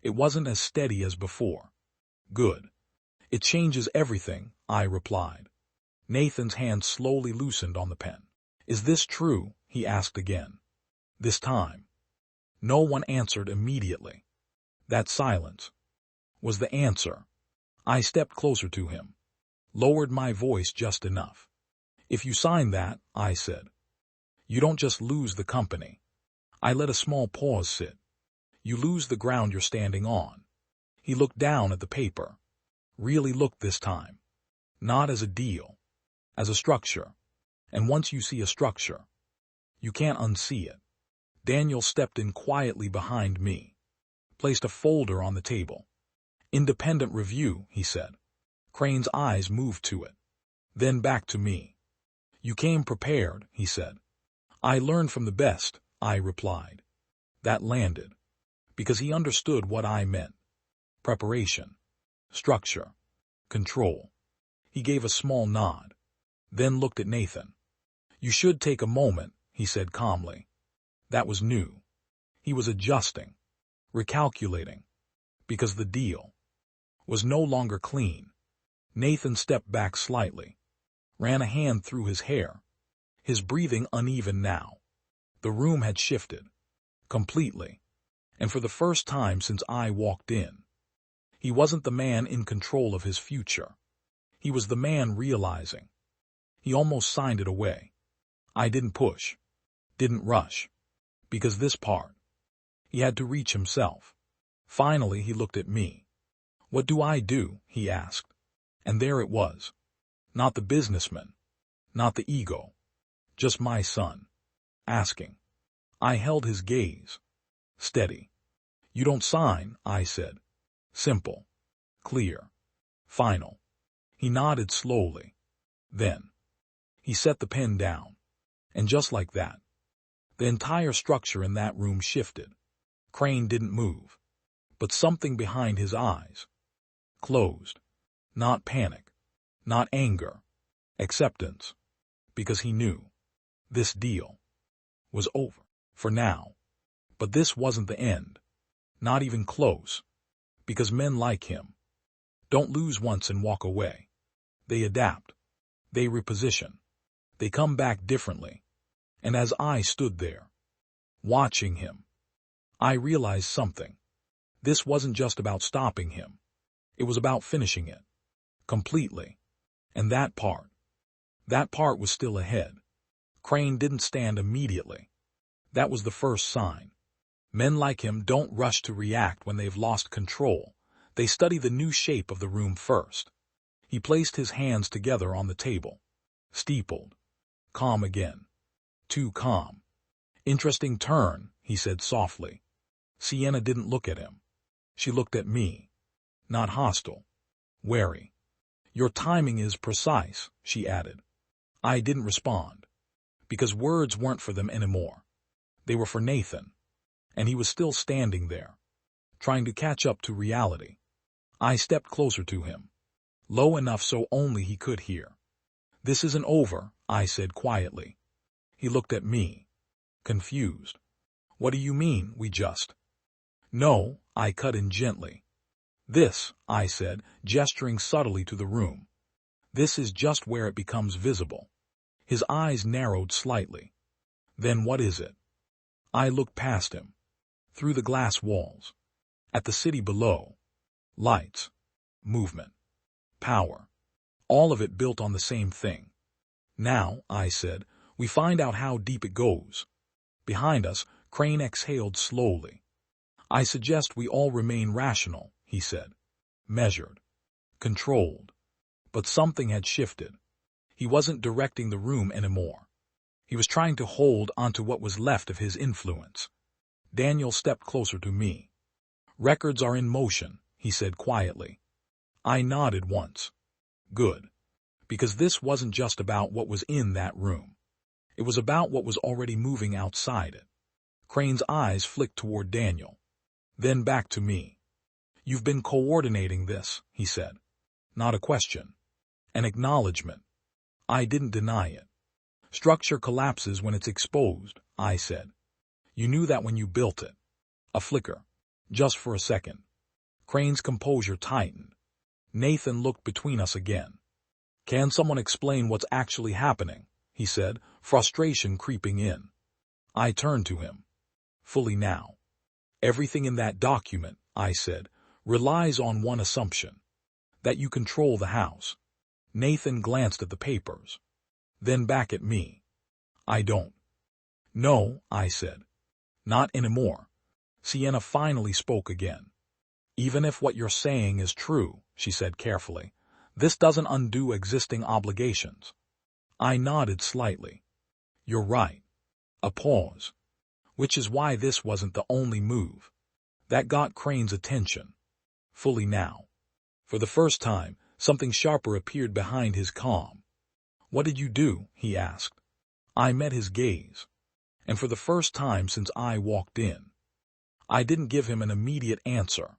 It wasn't as steady as before. Good. It changes everything, I replied. Nathan's hand slowly loosened on the pen. Is this true? He asked again. This time. No one answered immediately. That silence was the answer. I stepped closer to him. Lowered my voice just enough. If you sign that, I said, you don't just lose the company. I let a small pause sit. You lose the ground you're standing on. He looked down at the paper. Really looked this time. Not as a deal. As a structure. And once you see a structure, you can't unsee it. Daniel stepped in quietly behind me. Placed a folder on the table. Independent review, he said. Crane's eyes moved to it. Then back to me. You came prepared, he said. I learned from the best, I replied. That landed. Because he understood what I meant. Preparation. Structure. Control. He gave a small nod. Then looked at Nathan. You should take a moment, he said calmly. That was new. He was adjusting. Recalculating. Because the deal was no longer clean. Nathan stepped back slightly. Ran a hand through his hair. His breathing uneven now. The room had shifted. Completely. And for the first time since I walked in. He wasn't the man in control of his future. He was the man realizing. He almost signed it away. I didn't push. Didn't rush. Because this part. He had to reach himself. Finally he looked at me. What do I do? He asked. And there it was. Not the businessman. Not the ego. Just my son. Asking. I held his gaze. Steady. You don't sign, I said. Simple. Clear. Final. He nodded slowly. Then. He set the pen down. And just like that. The entire structure in that room shifted. Crane didn't move. But something behind his eyes. Closed. Not panic. Not anger. Acceptance. Because he knew. This deal was over. For now. But this wasn't the end. Not even close. Because men like him don't lose once and walk away. They adapt. They reposition. They come back differently. And as I stood there, watching him, I realized something. This wasn't just about stopping him. It was about finishing it. Completely. And that part was still ahead. Crane didn't stand immediately. That was the first sign. Men like him don't rush to react when they've lost control. They study the new shape of the room first. He placed his hands together on the table. steepled. Calm again. Too calm. Interesting turn, he said softly. Sienna didn't look at him. She looked at me. Not hostile. Wary. Your timing is precise, she added. I didn't respond. Because words weren't for them anymore. They were for Nathan. And he was still standing there, trying to catch up to reality. I stepped closer to him, low enough so only he could hear. This isn't over, I said quietly. He looked at me, confused. What do you mean, we just? No, I cut in gently. This, I said, gesturing subtly to the room. This is just where it becomes visible. His eyes narrowed slightly. Then what is it? I looked past him, through the glass walls, at the city below. Lights, movement, power, all of it built on the same thing. Now, I said, we find out how deep it goes. Behind us, Crane exhaled slowly. I suggest we all remain rational, he said. Measured. Controlled. But something had shifted. He wasn't directing the room anymore. He was trying to hold onto what was left of his influence. Daniel stepped closer to me. Records are in motion, he said quietly. I nodded once. Good. Because this wasn't just about what was in that room. It was about what was already moving outside it. Crane's eyes flicked toward Daniel. Then back to me. You've been coordinating this, he said. Not a question. An acknowledgement. I didn't deny it. Structure collapses when it's exposed, I said. You knew that when you built it. A flicker. Just for a second. Crane's composure tightened. Nathan looked between us again. Can someone explain what's actually happening? He said, frustration creeping in. I turned to him. Fully now. Everything in that document, I said, relies on one assumption. That you control the house. Nathan glanced at the papers. Then back at me. I don't. No, I said. Not anymore. Sienna finally spoke again. Even if what you're saying is true, she said carefully, this doesn't undo existing obligations. I nodded slightly. You're right. A pause. Which is why this wasn't the only move. That got Crane's attention. Fully now. For the first time, something sharper appeared behind his calm. What did you do? He asked. I met his gaze. And for the first time since I walked in, I didn't give him an immediate answer.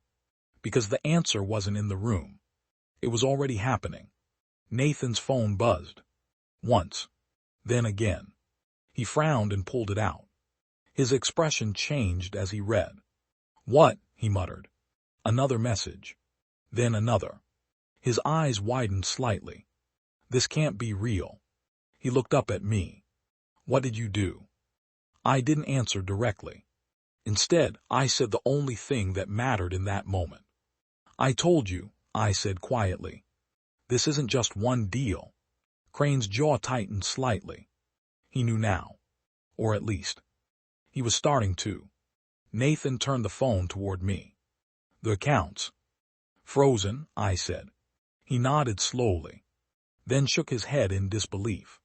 Because the answer wasn't in the room. It was already happening. Nathan's phone buzzed. Once. Then again. He frowned and pulled it out. His expression changed as he read. What? He muttered. Another message. Then another. His eyes widened slightly. This can't be real. He looked up at me. What did you do? I didn't answer directly. Instead, I said the only thing that mattered in that moment. I told you, I said quietly. This isn't just one deal. Crane's jaw tightened slightly. He knew now. Or at least. He was starting to. Nathan turned the phone toward me. The accounts. Frozen, I said. He nodded slowly. Then shook his head in disbelief.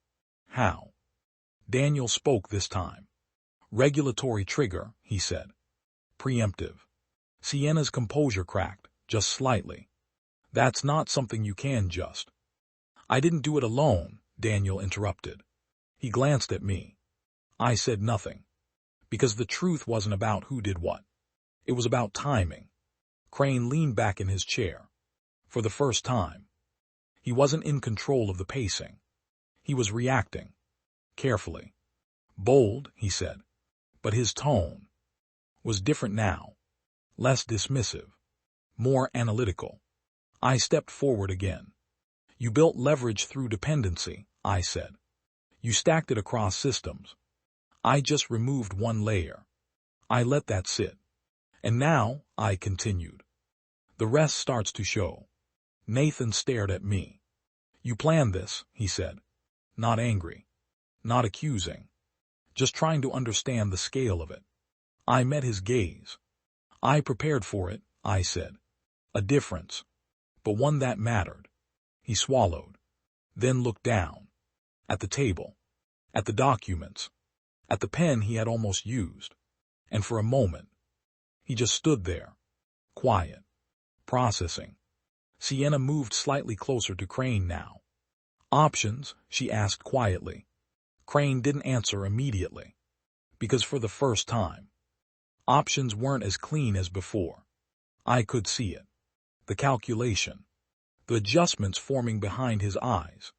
How? Daniel spoke this time. Regulatory trigger, he said. Preemptive. Sienna's composure cracked, just slightly. That's not something you can just. I didn't do it alone, Daniel interrupted. He glanced at me. I said nothing. Because the truth wasn't about who did what. It was about timing. Crane leaned back in his chair. For the first time. He wasn't in control of the pacing. He was reacting. Carefully. Bold, he said. But his tone was different now. Less dismissive. More analytical. I stepped forward again. You built leverage through dependency, I said. You stacked it across systems. I just removed one layer. I let that sit. And now, I continued. The rest starts to show. Nathan stared at me. You planned this, he said. Not angry. Not accusing. Just trying to understand the scale of it. I met his gaze. I prepared for it, I said. A difference. But one that mattered. He swallowed. Then looked down. at the table, at the documents, at the pen he had almost used. And for a moment, he just stood there, quiet, processing. Sienna moved slightly closer to Crane now. "Options?" she asked quietly. Crane didn't answer immediately, because for the first time, options weren't as clean as before. I could see it. The calculation, the adjustments forming behind his eyes.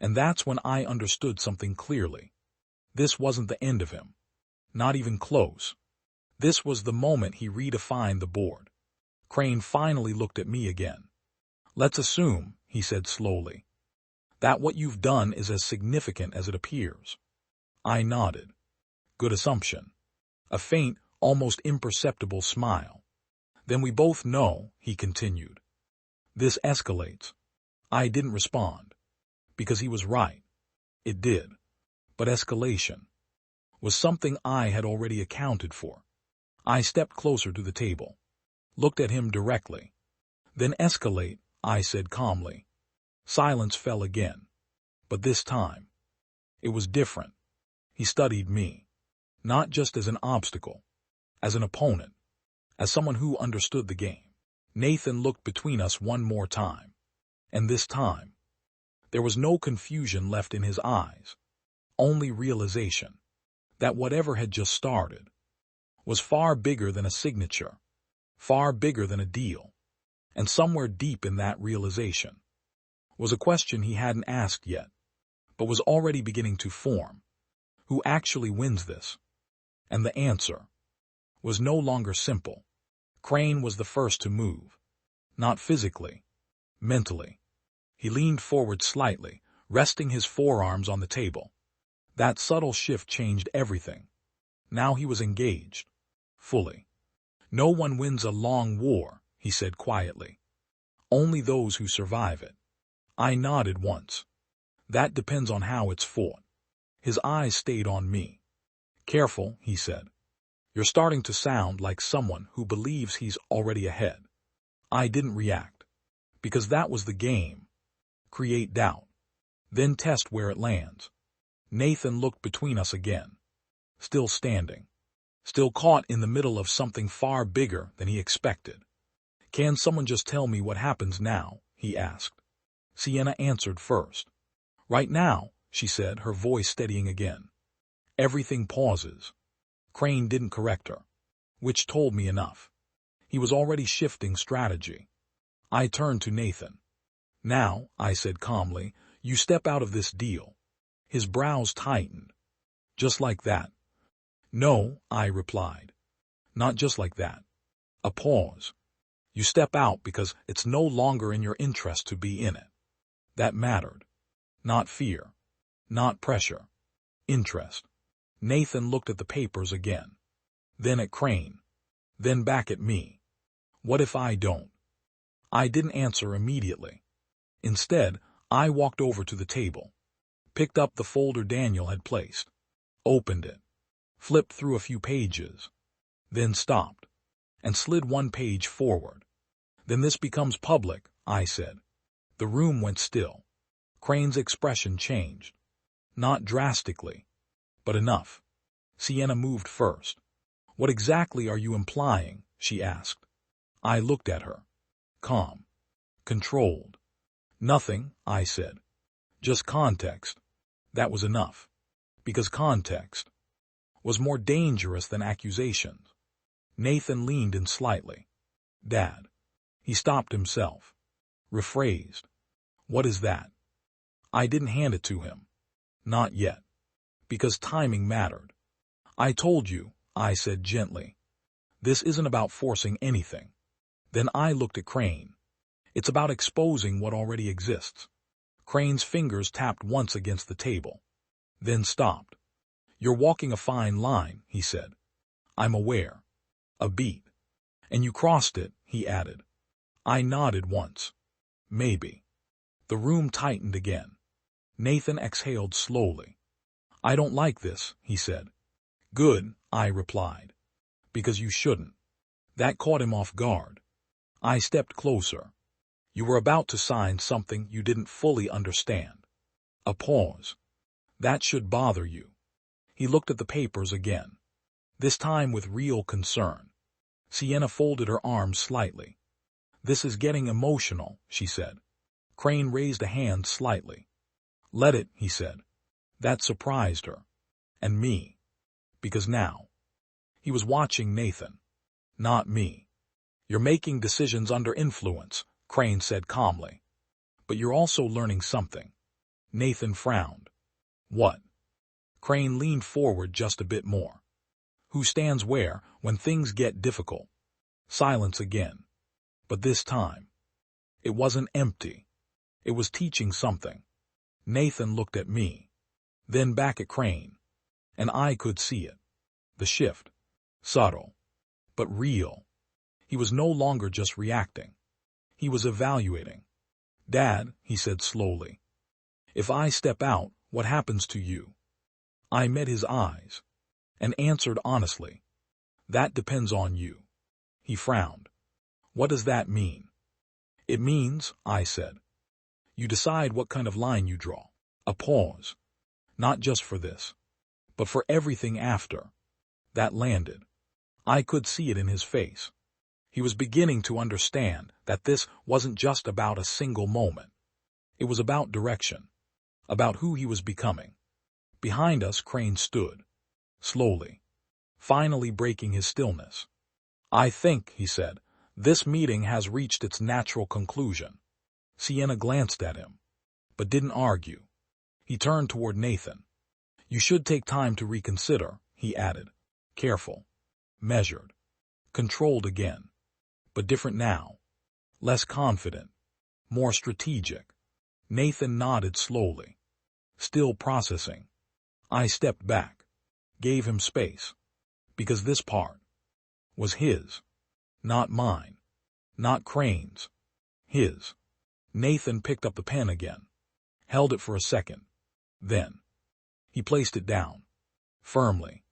And that's when I understood something clearly. This wasn't the end of him. Not even close. This was the moment he redefined the board. Crane finally looked at me again. "Let's assume," he said slowly, "that what you've done is as significant as it appears." I nodded. Good assumption. A faint, almost imperceptible smile. "Then we both know," he continued. "This escalates." I didn't respond. Because he was right. It did. But escalation was something I had already accounted for. I stepped closer to the table, looked at him directly. "Then escalate," I said calmly. Silence fell again. But this time, it was different. He studied me, not just as an obstacle, as an opponent, as someone who understood the game. Nathan looked between us one more time. And this time, there was no confusion left in his eyes, only realization that whatever had just started was far bigger than a signature, far bigger than a deal. And somewhere deep in that realization was a question he hadn't asked yet, but was already beginning to form. Who actually wins this? And the answer was no longer simple. Crane was the first to move. Not physically, mentally. He leaned forward slightly, resting his forearms on the table. That subtle shift changed everything. Now he was engaged. Fully. "No one wins a long war," he said quietly. "Only those who survive it." I nodded once. "That depends on how it's fought." His eyes stayed on me. "Careful," he said. "You're starting to sound like someone who believes he's already ahead." I didn't react. Because that was the game. Create doubt. Then test where it lands. Nathan looked between us again. Still standing. Still caught in the middle of something far bigger than he expected. "Can someone just tell me what happens now?" he asked. Sienna answered first. "Right now," she said, her voice steadying again, "everything pauses." Crane didn't correct her, which told me enough. He was already shifting strategy. I turned to Nathan. "Now," I said calmly, "you step out of this deal." His brows tightened. "Just like that?" "No," I replied. "Not just like that." A pause. "You step out because it's no longer in your interest to be in it." That mattered. Not fear. Not pressure. Interest. Nathan looked at the papers again. Then at Crane. Then back at me. "What if I don't?" I didn't answer immediately. Instead, I walked over to the table, picked up the folder Daniel had placed, opened it, flipped through a few pages, then stopped, and slid one page forward. "Then this becomes public," I said. The room went still. Crane's expression changed. Not drastically, but enough. Sienna moved first. "What exactly are you implying?" she asked. I looked at her. Calm. Controlled. "Nothing," I said. "Just context." That was enough. Because context was more dangerous than accusations. Nathan leaned in slightly. "Dad." He stopped himself. Rephrased. "What is that?" I didn't hand it to him. Not yet. Because timing mattered. "I told you," I said gently. "This isn't about forcing anything." Then I looked at Crane. "It's about exposing what already exists." Crane's fingers tapped once against the table, then stopped. "You're walking a fine line," he said. "I'm aware." A beat. "And you crossed it," he added. I nodded once. Maybe. The room tightened again. Nathan exhaled slowly. "I don't like this," he said. "Good," I replied. "Because you shouldn't." That caught him off guard. I stepped closer. "You were about to sign something you didn't fully understand." A pause. That should bother you. He looked at the papers again, this time with real concern. Sienna folded her arms slightly. This is getting emotional, she said. Crane raised a hand slightly. Let it, he said. That surprised her. And me. Because now. He was watching Nathan. Not me. You're making decisions under influence, Crane said calmly. But you're also learning something. Nathan frowned. What? Crane leaned forward just a bit more. Who stands where when things get difficult? Silence again. But this time, it wasn't empty. It was teaching something. Nathan looked at me, then back at Crane, and I could see it. The shift. Subtle, but real. He was no longer just reacting. He was evaluating. Dad, he said slowly, if I step out, what happens to you? I met his eyes and answered honestly, that depends on you. He frowned. What does that mean? It means, I said, you decide what kind of line you draw. A pause. Not just for this, but for everything after. That landed. I could see it in his face. He was beginning to understand that this wasn't just about a single moment. It was about direction, about who he was becoming. Behind us, Crane stood, slowly, finally breaking his stillness. I think, he said, this meeting has reached its natural conclusion. Sienna glanced at him, but didn't argue. He turned toward Nathan. You should take time to reconsider, he added. Careful, measured, controlled again, but different now. Less confident, more strategic. Nathan nodded slowly, still processing. I stepped back, gave him space, because this part was his, not mine, not Crane's, his. Nathan picked up the pen again, held it for a second. Then, he placed it down, firmly,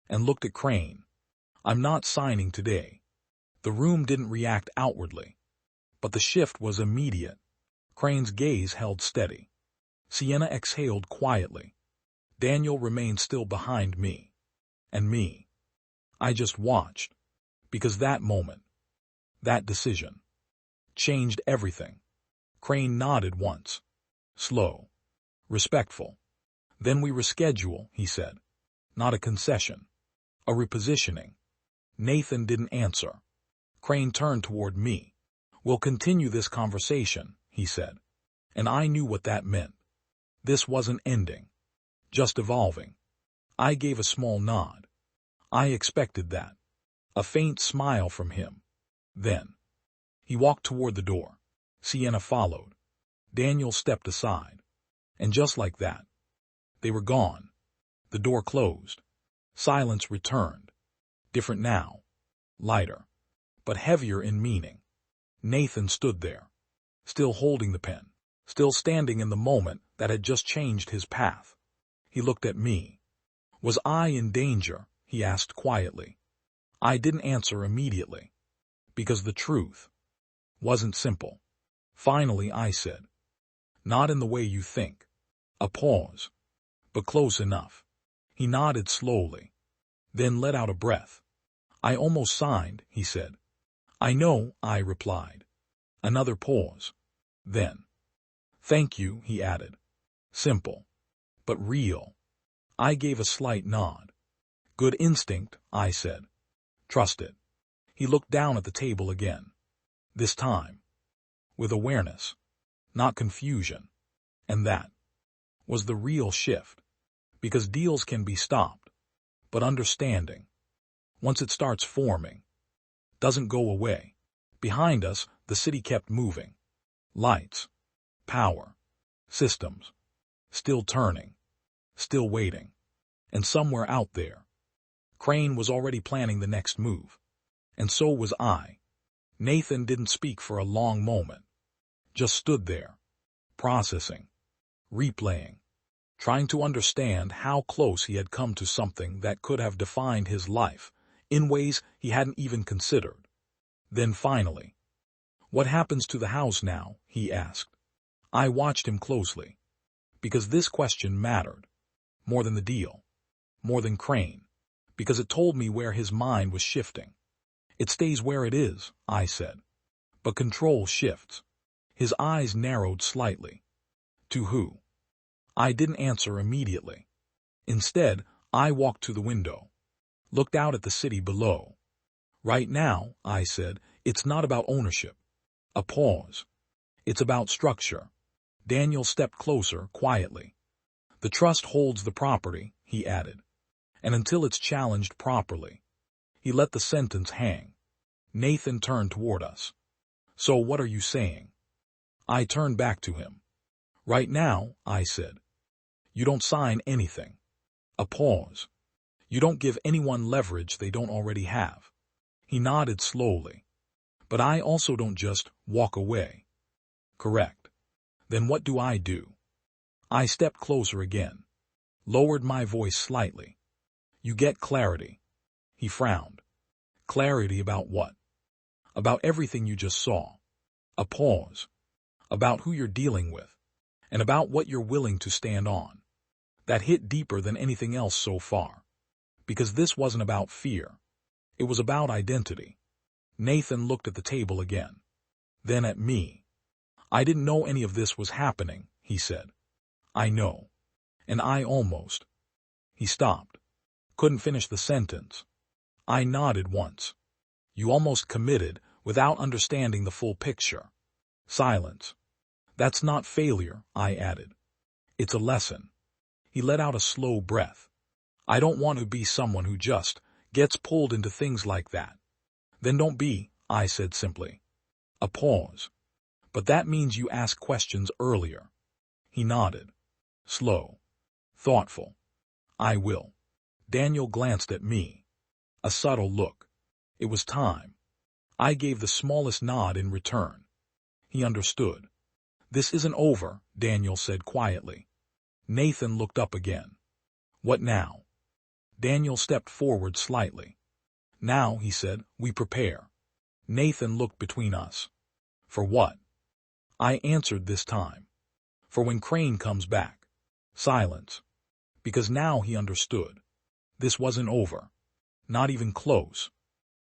and looked at Crane. I'm not signing today. The room didn't react outwardly, but the shift was immediate. Crane's gaze held steady. Sienna exhaled quietly. Daniel remained still behind me. And me. I just watched, because that moment, that decision, changed everything. Crane nodded once. Slow. Respectful. Then we reschedule, he said. Not a concession. A repositioning. Nathan didn't answer. Crane turned toward me. We'll continue this conversation, he said. And I knew what that meant. This wasn't ending. Just evolving. I gave a small nod. I expected that. A faint smile from him. Then, he walked toward the door. Sienna followed. Daniel stepped aside. And just like that, they were gone. The door closed. Silence returned. Different now. Lighter, but heavier in meaning. Nathan stood there, still holding the pen, still standing in the moment that had just changed his path. He looked at me. Was I in danger? He asked quietly. I didn't answer immediately, because the truth wasn't simple. Finally, I said, not in the way you think. A pause, but close enough. He nodded slowly, then let out a breath. I almost signed, he said. I know, I replied. Another pause. Then, thank you, he added. Simple, but real. I gave a slight nod. Good instinct, I said. Trust it. He looked down at the table again. This time, with awareness, not confusion. And that was the real shift. Because deals can be stopped, but understanding, once it starts forming, doesn't go away. Behind us, the city kept moving. Lights, power, systems, still turning, still waiting. And somewhere out there, Crane was already planning the next move. And so was I. Nathan didn't speak for a long moment. Just stood there, processing, replaying, trying to understand how close he had come to something that could have defined his life in ways he hadn't even considered. Then finally, what happens to the house now? He asked. I watched him closely, because this question mattered. more than the deal, more than Crane, because it told me where his mind was shifting. It stays where it is, I said. But control shifts. His eyes narrowed slightly. To who? I didn't answer immediately. Instead, I walked to the window, looked out at the city below. Right now, I said, it's not about ownership. A pause. It's about structure. Daniel stepped closer, quietly. The trust holds the property, he added. And until it's challenged properly. He let the sentence hang. Nathan turned toward us. So what are you saying? I turned back to him. Right now, I said. You don't sign anything. A pause. You don't give anyone leverage they don't already have. He nodded slowly. But I also don't just walk away. Correct. Then what do I do? I stepped closer again. Lowered my voice slightly. You get clarity. He frowned. Clarity about what? About everything you just saw. A pause. About who you're dealing with. And about what you're willing to stand on. That hit deeper than anything else so far. Because this wasn't about fear. It was about identity. Nathan looked at the table again. Then at me. I didn't know any of this was happening, he said. I know. And I almost. He stopped. Couldn't finish the sentence. I nodded once. You almost committed without understanding the full picture. Silence. That's not failure, I added. It's a lesson. He let out a slow breath. I don't want to be someone who just gets pulled into things like that. Then don't be, I said simply. A pause. But that means you ask questions earlier. He nodded. Slow. Thoughtful. I will. Daniel glanced at me. A subtle look. It was time. I gave the smallest nod in return. He understood. This isn't over, Daniel said quietly. Nathan looked up again. What now? Daniel stepped forward slightly. Now, he said, we prepare. Nathan looked between us. For what? I answered this time. For when Crane comes back. Silence. Because now he understood. This wasn't over. Not even close.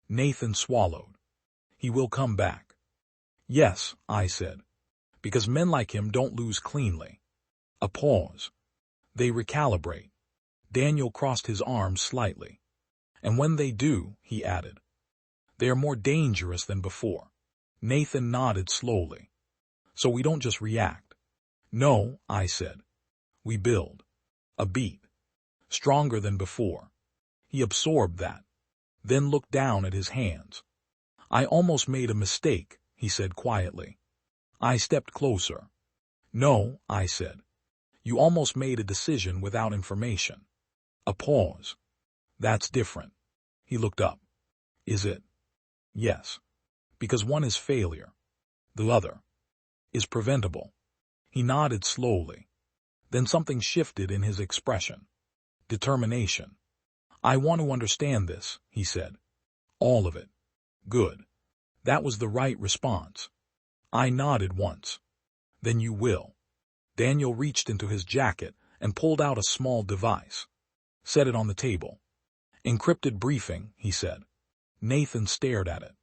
Nathan swallowed. He will come back. Yes, I said. Because men like him don't lose cleanly. A pause. They recalibrate. Daniel crossed his arms slightly. And when they do, he added, they are more dangerous than before. Nathan nodded slowly. So we don't just react. No, I said. We build. A beat. Stronger than before. He absorbed that. Then looked down at his hands. I almost made a mistake, he said quietly. I stepped closer. No, I said. You almost made a decision without information. A pause. That's different. He looked up. Is it? Yes. Because one is failure. The other is preventable. He nodded slowly. Then something shifted in his expression. Determination. I want to understand this, he said. All of it. Good. That was the right response. I nodded once. Then you will. Daniel reached into his jacket and pulled out a small device. Set it on the table. Encrypted briefing, he said. Nathan stared at it.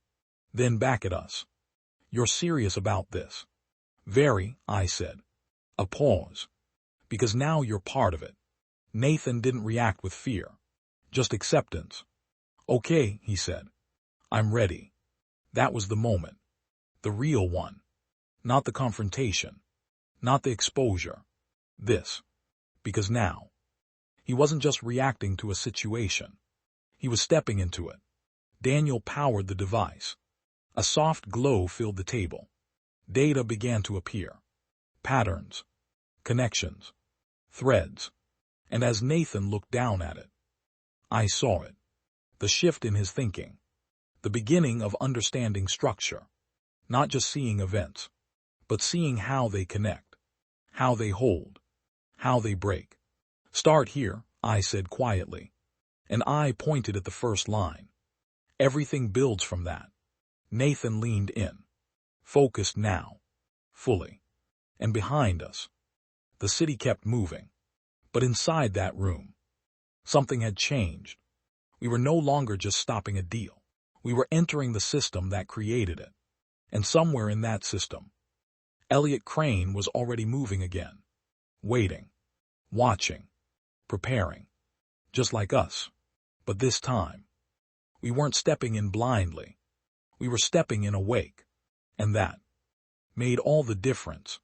Then back at us. You're serious about this? Very, I said. A pause. Because now you're part of it. Nathan didn't react with fear. Just acceptance. Okay, he said. I'm ready. That was the moment. The real one. Not the confrontation. Not the exposure. This. Because now. He wasn't just reacting to a situation. He was stepping into it. Daniel powered the device. A soft glow filled the table. Data began to appear. Patterns. Connections. Threads. And as Nathan looked down at it, I saw it. The shift in his thinking. The beginning of understanding structure. Not just seeing events, but seeing how they connect. How they hold. How they break. Start here, I said quietly. And I pointed at the first line. Everything builds from that. Nathan leaned in. Focused now. Fully. And behind us. The city kept moving. But inside that room, something had changed. We were no longer just stopping a deal. We were entering the system that created it. And somewhere in that system, Elliot Crane was already moving again, waiting, watching, preparing, just like us. But this time, we weren't stepping in blindly. We were stepping in awake. And that made all the difference.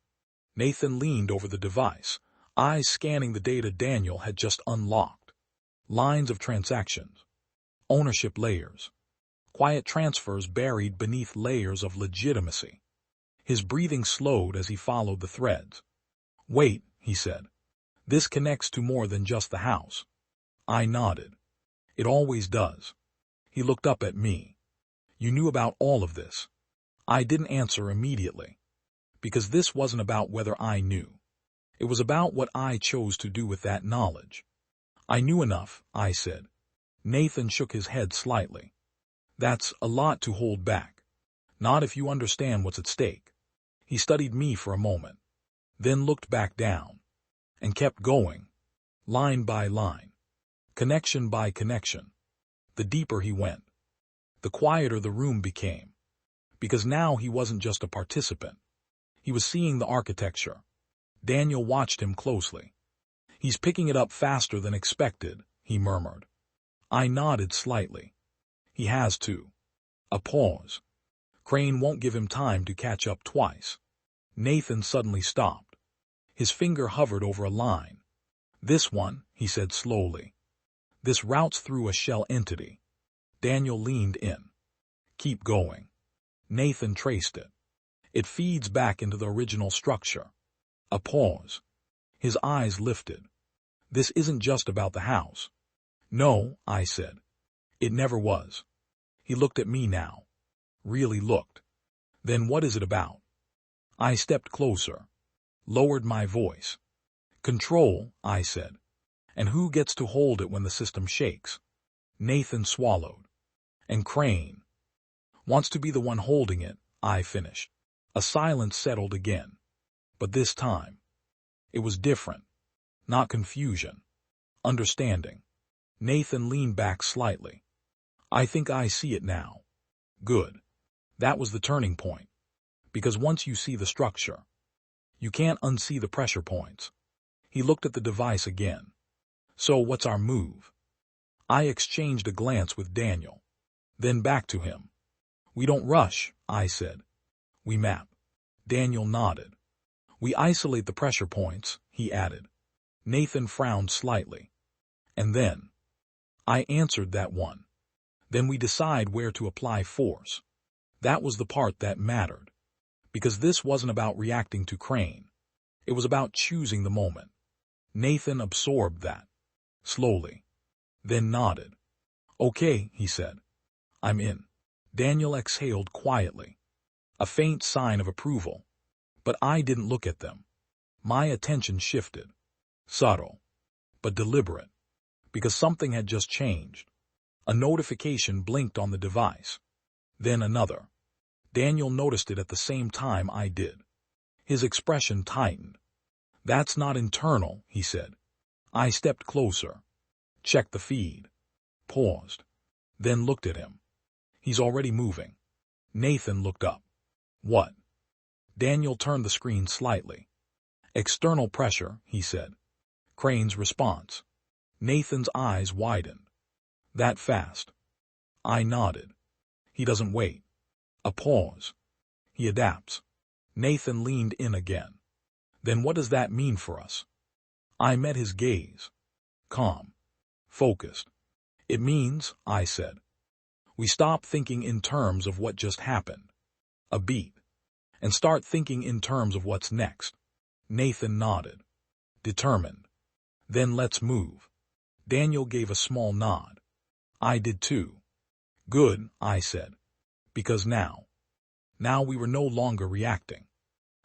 Nathan leaned over the device, eyes scanning the data Daniel had just unlocked. Lines of transactions, ownership layers, quiet transfers buried beneath layers of legitimacy. His breathing slowed as he followed the threads. "Wait," he said. "This connects to more than just the house." I nodded. "It always does." He looked up at me. "You knew about all of this?" I didn't answer immediately, because this wasn't about whether I knew. It was about what I chose to do with that knowledge. "I knew enough," I said. Nathan shook his head slightly. "That's a lot to hold back. Not if you understand what's at stake." He studied me for a moment, then looked back down, and kept going, line by line, connection by connection. The deeper he went, the quieter the room became, because now he wasn't just a participant. He was seeing the architecture. Daniel watched him closely. "He's picking it up faster than expected," he murmured. I nodded slightly. "He has to." A pause. Crane won't give him time to catch up twice. Nathan suddenly stopped. His finger hovered over a line. "This one," he said slowly. "This routes through a shell entity." Daniel leaned in. "Keep going." Nathan traced it. "It feeds back into the original structure." A pause. His eyes lifted. "This isn't just about the house." "No," I said. "It never was." He looked at me now. Really looked. "Then what is it about?" I stepped closer, lowered my voice. "Control," I said. "And who gets to hold it when the system shakes?" Nathan swallowed. "And Crane wants to be the one holding it," I finished. A silence settled again. But this time, it was different. Not confusion. Understanding. Nathan leaned back slightly. "I think I see it now." Good. That was the turning point. Because once you see the structure, you can't unsee the pressure points. He looked at the device again. "So what's our move?" I exchanged a glance with Daniel, then back to him. "We don't rush," I said. "We map." Daniel nodded. "We isolate the pressure points," he added. Nathan frowned slightly. "And then?" I answered that one. "Then we decide where to apply force." That was the part that mattered. Because this wasn't about reacting to Crane. It was about choosing the moment. Nathan absorbed that, slowly, then nodded. "Okay," he said. "I'm in." Daniel exhaled quietly. A faint sign of approval. But I didn't look at them. My attention shifted. Subtle, but deliberate. Because something had just changed. A notification blinked on the device. Then another. Daniel noticed it at the same time I did. His expression tightened. "That's not internal," he said. I stepped closer. Checked the feed. Paused. Then looked at him. "He's already moving." Nathan looked up. "What?" Daniel turned the screen slightly. "External pressure," he said. Crane's response. Nathan's eyes widened. "That fast?" I nodded. "He doesn't wait." A pause. "He adapts." Nathan leaned in again. "Then what does that mean for us?" I met his gaze. Calm. Focused. "It means," I said, "we stop thinking in terms of what just happened. A beat. And start thinking in terms of what's next." Nathan nodded. Determined. "Then let's move." Daniel gave a small nod. I did too. "Good," I said. Because now we were no longer reacting.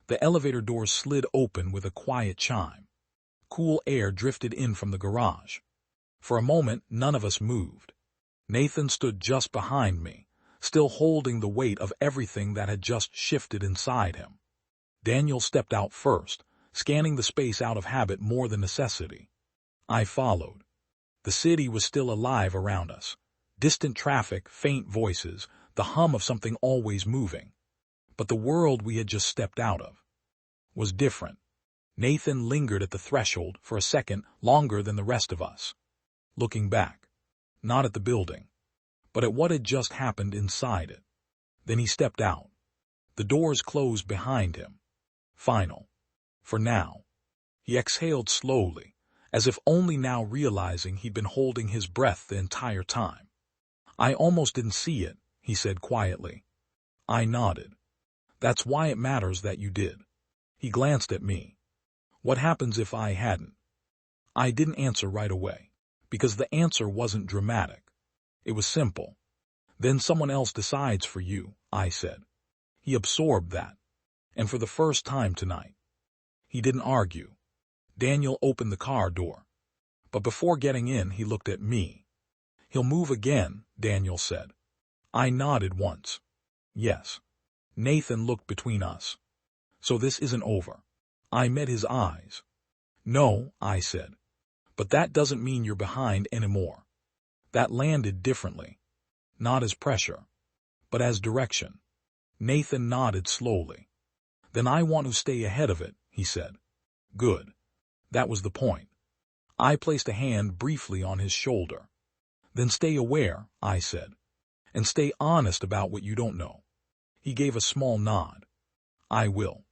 The elevator doors slid open with a quiet chime. Cool air drifted in from the garage. For a moment, none of us moved. Nathan stood just behind me, still holding the weight of everything that had just shifted inside him. Daniel stepped out first, scanning the space out of habit more than necessity. I followed. The city was still alive around us. Distant traffic, faint voices, the hum of something always moving. But the world we had just stepped out of was different. Nathan lingered at the threshold for a second longer than the rest of us, looking back, not at the building, but at what had just happened inside it. Then he stepped out. The doors closed behind him. Final. For now. He exhaled slowly, as if only now realizing he'd been holding his breath the entire time. I almost didn't see it, he said quietly. I nodded. That's why it matters that you did. He glanced at me. What happens if I hadn't? I didn't answer right away, because the answer wasn't dramatic. It was simple. Then someone else decides for you, I said. He absorbed that. And for the first time tonight. He didn't argue. Daniel opened the car door. But before getting in, he looked at me. He'll move again, Daniel said. I nodded once. Yes. Nathan looked between us. So this isn't over. I met his eyes. No, I said. But that doesn't mean you're behind anymore. That landed differently. Not as pressure, but as direction. Nathan nodded slowly. Then I want to stay ahead of it, he said. Good. That was the point. I placed a hand briefly on his shoulder. Then stay aware, I said. And stay honest about what you don't know. He gave a small nod. I will.